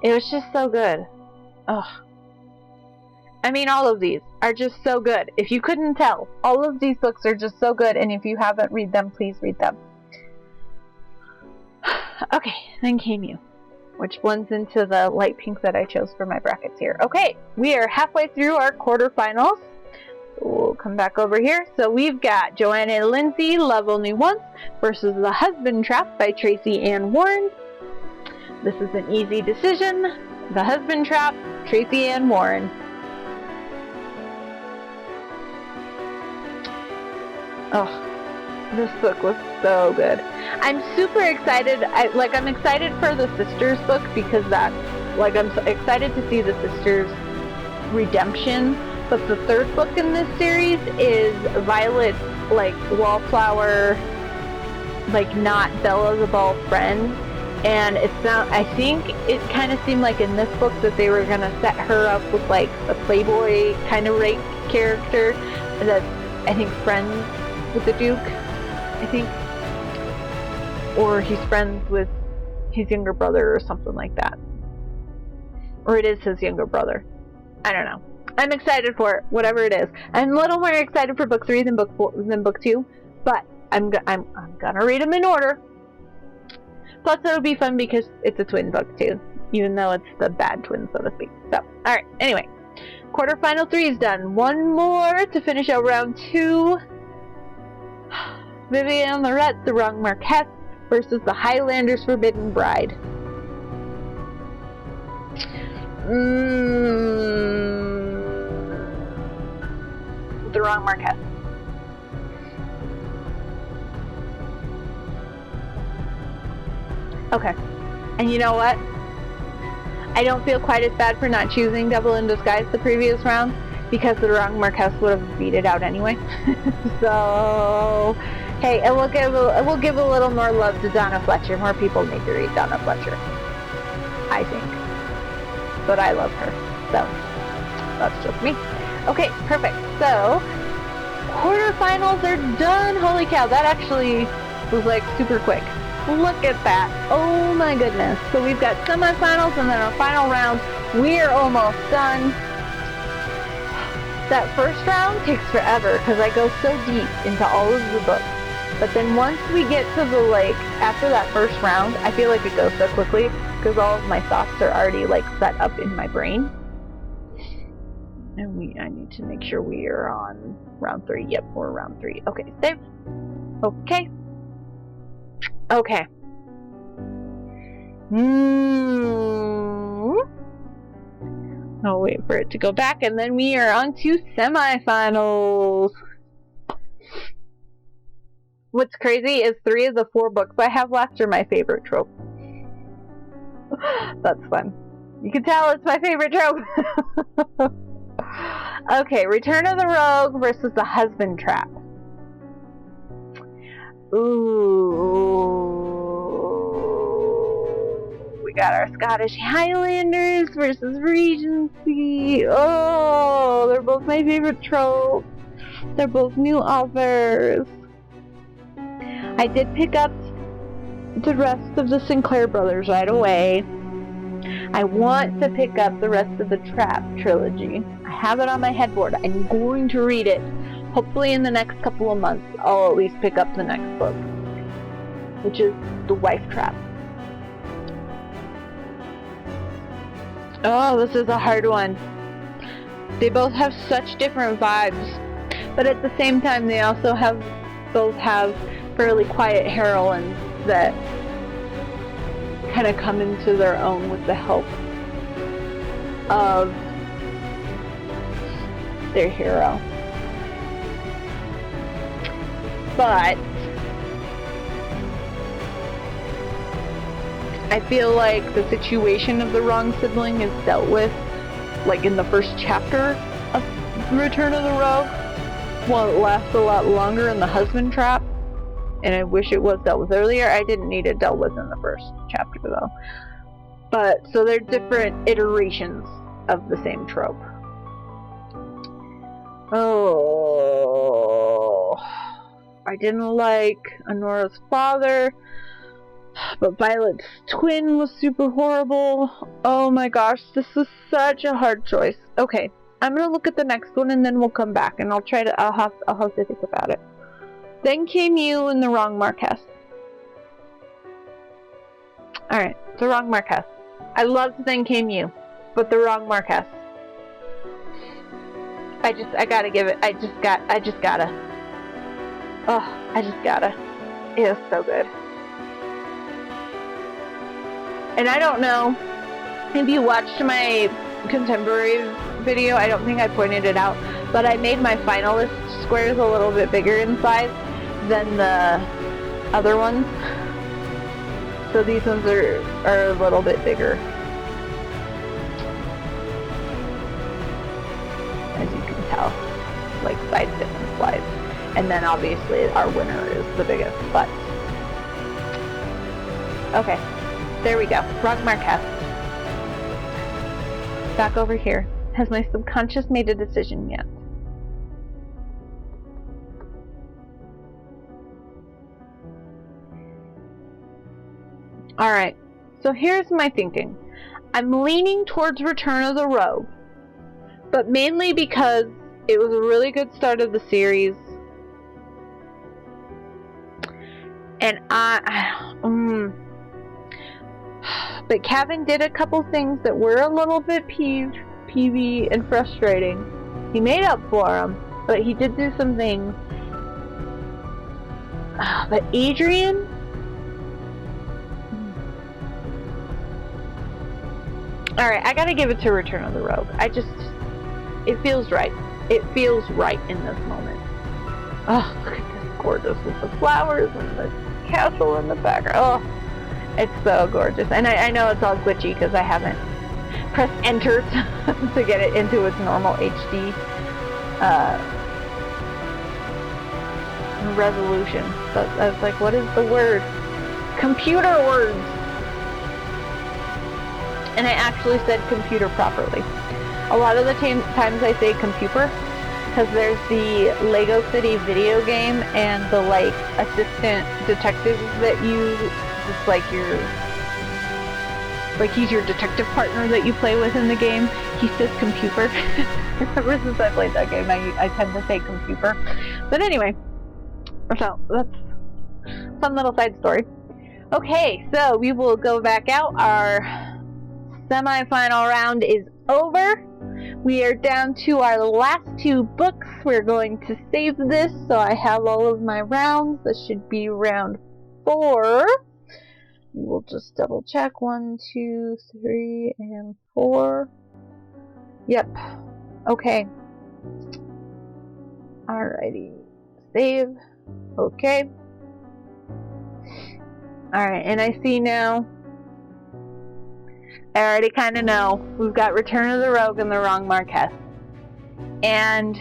It was just so good. Ugh. I mean, all of these are just so good. If you couldn't tell, all of these books are just so good, and if you haven't read them, please read them. Okay, Then Came You, which blends into the light pink that I chose for my brackets here. Okay, we are halfway through our quarterfinals. We'll come back over here. So we've got Joanna and Lindsey, Love Only Once, versus The Husband Trap by Tracy Ann Warren. This is an easy decision. The Husband Trap, Tracy Ann Warren. Oh, this book was so good. I'm super excited. I'm excited for the sisters book because I'm excited to see the sisters' redemption. But the third book in this series is Violet's wallflower, not Bella the ball friend. And it's not. I think it kind of seemed like in this book that they were gonna set her up with a playboy kind of rape character that's I think friends with the Duke, I think, or he's friends with his younger brother or something like that, or it is his younger brother. I don't know. I'm excited for it, whatever it is. I'm a little more excited for book 3 than book 2, but I'm gonna read them in order. Plus, it'll be fun because it's a twin book too, even though it's the bad twin, so to speak. So, all right. Anyway, quarterfinal 3 is done. One more to finish out round 2. Vivian and Lorette, The Wrong Marquess versus the Highlanders' Forbidden Bride. The Wrong Marquess. Okay. And you know what? I don't feel quite as bad for not choosing Devil in Disguise the previous round because the Wrong Marquess would have beat it out anyway. So, hey, and we'll give a little more love to Donna Fletcher. More people need to read Donna Fletcher, I think. But I love her, so that's just me. Okay, perfect. So, quarterfinals are done. Holy cow, that actually was super quick. Look at that. Oh my goodness. So we've got semifinals and then our final round. We're almost done. That first round takes forever because I go so deep into all of the books. But then once we get to the after that first round, I feel like it goes so quickly because all of my thoughts are already set up in my brain. And I need to make sure we are on round 3. Yep, we're round 3. Okay, save. Okay. Okay. I'll wait for it to go back, and then we are on to semifinals. What's crazy is 3 of the 4 books I have left are my favorite trope. That's fun. You can tell it's my favorite trope. Okay, Return of the Rogue versus the Husband Trap. Ooh. We got our Scottish Highlanders versus Regency. Oh, they're both my favorite tropes. They're both new authors. I did pick up the rest of the Sinclair brothers right away. I want to pick up the rest of the Trap trilogy. I have it on my headboard. I'm going to read it. Hopefully in the next couple of months, I'll at least pick up the next book, which is The Wife Trap. Oh, this is a hard one. They both have such different vibes, but at the same time, they also both have fairly quiet heroines that kind of come into their own with the help of their hero. But I feel like the situation of the wrong sibling is dealt with like in the first chapter of Return of the Rogue, while it lasts a lot longer in the Husband Trap, and I wish it was dealt with earlier. I didn't need it dealt with in the first chapter though. But so they're different iterations of the same trope. Oh, I didn't like Honora's father, but Violet's twin was super horrible. Oh my gosh, this is such a hard choice. Okay, I'm gonna look at the next one and then we'll come back and I'll have to think about it. Then Came You and The Wrong Marquess. Alright, The Wrong Marquess. I loved Then Came You, but The Wrong Marquess. I gotta give it, I just gotta. It is so good. And I don't know if you watched my contemporary video, I don't think I pointed it out, but I made my finalist squares a little bit bigger in size than the other ones. So these ones are a little bit bigger. As you can tell, like size different slides. And then obviously our winner is the biggest, but okay, there we go. Wrong Marquess. Back over here. Has my subconscious made a decision yet? Alright, so here's my thinking. I'm leaning towards Return of the Rogue, but mainly because it was a really good start of the series. And but Kevin did a couple things that were a little bit peevy and frustrating. He made up for them, but he did do some things. But Adrian? Alright, I gotta give it to Return of the Rogue. It feels right. It feels right in this moment. Oh, look at this gorgeous with the flowers and the castle in the background. Oh, it's so gorgeous. And I know it's all glitchy because I haven't pressed enter to get it into its normal HD resolution. But I was like, what is the word? Computer words. And I actually said computer properly. A lot of the times I say computer because there's the Lego City video game and the like assistant detectives that you just like he's your detective partner that you play with in the game. He says computer. Ever since I played that game, I tend to say computer. But anyway, so that's a fun little side story. Okay, so we will go back out. Our semi-final round is over. We are down to our last 2 books. We're going to save this so I have all of my rounds. This should be round 4. We'll just double check. 1, 2, 3, and 4. Yep. Okay. Alrighty. Save. Okay. Alright, and I see now. I already kind of know. We've got Return of the Rogue and the wrong Marquess. And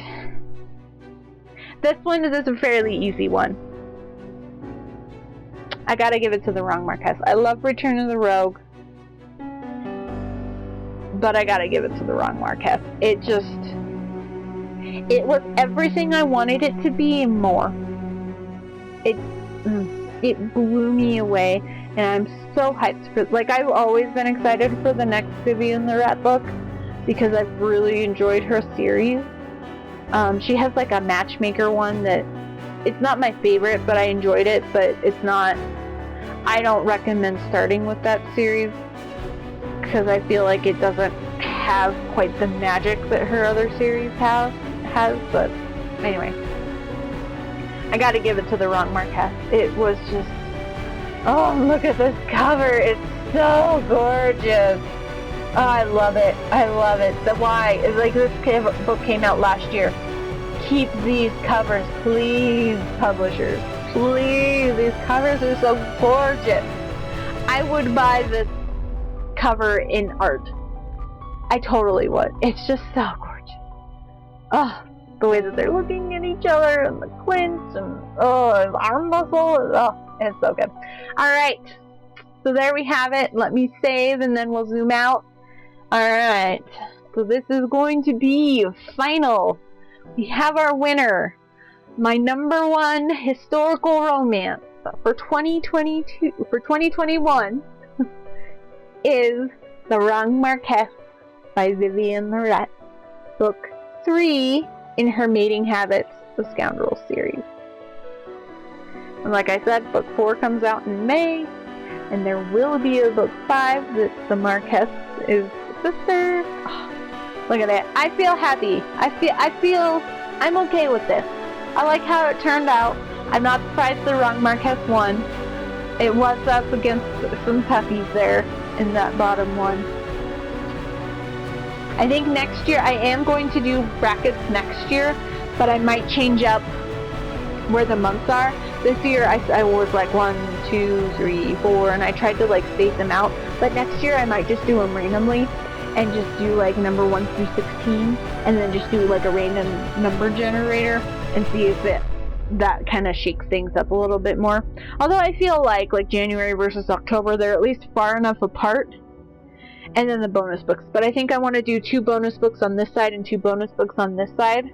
this one is a fairly easy one. I gotta give it to the wrong Marquess. I love Return of the Rogue, but I gotta give it to the wrong Marquess. It was everything I wanted it to be and more. It blew me away, and I'm so hyped for, like, I've always been excited for the next Vivian Lorette book because I've really enjoyed her series. She has like a matchmaker one that it's not my favorite, but I enjoyed it, but it's not, I don't recommend starting with that series because I feel like it doesn't have quite the magic that her other series has, but anyway. I gotta give it to the wrong Marquess. It was just, oh, look at this cover. It's so gorgeous. Oh, I love it. I love it. The why is like this book came out last year. Keep these covers, please, publishers. Please, these covers are so gorgeous. I would buy this cover in art. I totally would. It's just so gorgeous. Oh, the way that they're looking at each other and the clinch and his arm muscle. Oh, it's so good. Alright, so there we have it. Let me save and then we'll zoom out. Alright, so this is going to be final. We have our winner. My number 1 historical romance for 2021 is The Wrong Marquess by Vivian Lorette. Book 3 in her Mating Habits, the Scoundrels series. And like I said, book 4 comes out in May, and there will be a book 5 that the Marquess is sister. Oh, look at that. I feel happy. I feel I'm okay with this. I like how it turned out. I'm not surprised the wrong Marquess won. It was up against some toughies there in that bottom one. I think next year I am going to do brackets next year, but I might change up where the months are. This year I was like 1, 2, 3, 4, and I tried to like space them out. But next year I might just do them randomly and just do like number 1 through 16, and then just do like a random number generator and see if that kind of shakes things up a little bit more. Although I feel like January versus October, they're at least far enough apart. And then the bonus books. But I think I want to do 2 bonus books on this side and 2 bonus books on this side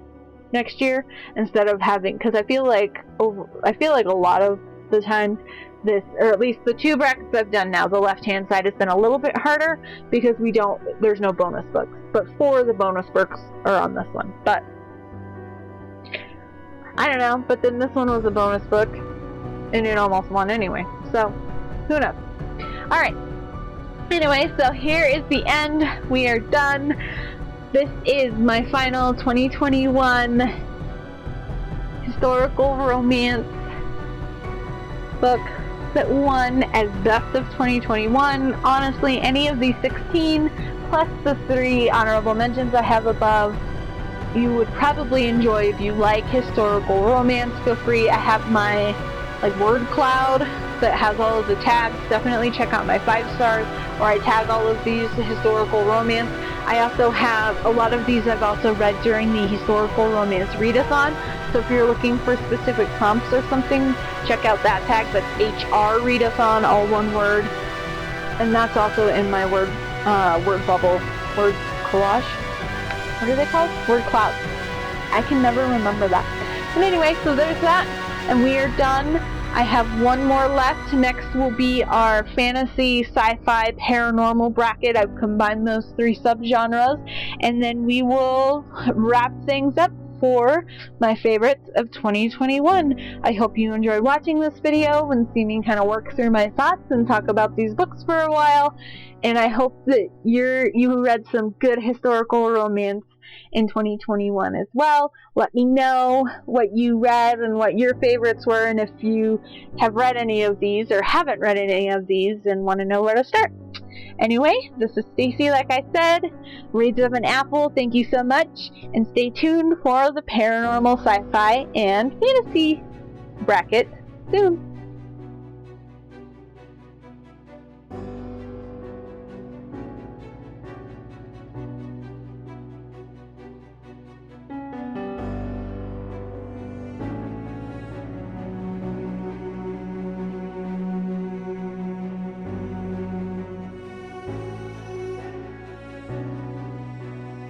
next year, instead of having, because I feel like a lot of the time this, or at least the 2 brackets I've done now, the left hand side has been a little bit harder because there's no bonus books. But 4 of the bonus books are on this one. But I don't know, but then this one was a bonus book and it almost won anyway. So who knows? Alright. Anyway, so here is the end. We are done. This is my final 2021 historical romance book that won as best of 2021. Honestly, any of these 16 plus the 3 honorable mentions I have above, you would probably enjoy if you like historical romance. Feel free. I have my word cloud that has all of the tags. Definitely check out my 5 stars, or I tag all of these historical romance. I also have a lot of these I've also read during the historical romance readathon. So if you're looking for specific prompts or something, check out that tag. That's HR readathon, all one word. And that's also in my word bubble, word collage. What are they called? Word cloud. I can never remember that. But anyway, so there's that, and we are done. I have 1 more left. Next will be our fantasy, sci-fi, paranormal bracket. I've combined those 3 subgenres, and then we will wrap things up for my favorites of 2021. I hope you enjoyed watching this video and see me kind of work through my thoughts and talk about these books for a while. And I hope that you read some good historical romance in 2021 as well. Let me know what you read and what your favorites were, and if you have read any of these or haven't read any of these and want to know where to start. Anyway, this is Stacy, like I said, Reads of an Apple. Thank you so much, and stay tuned for the paranormal, sci-fi, and fantasy bracket soon.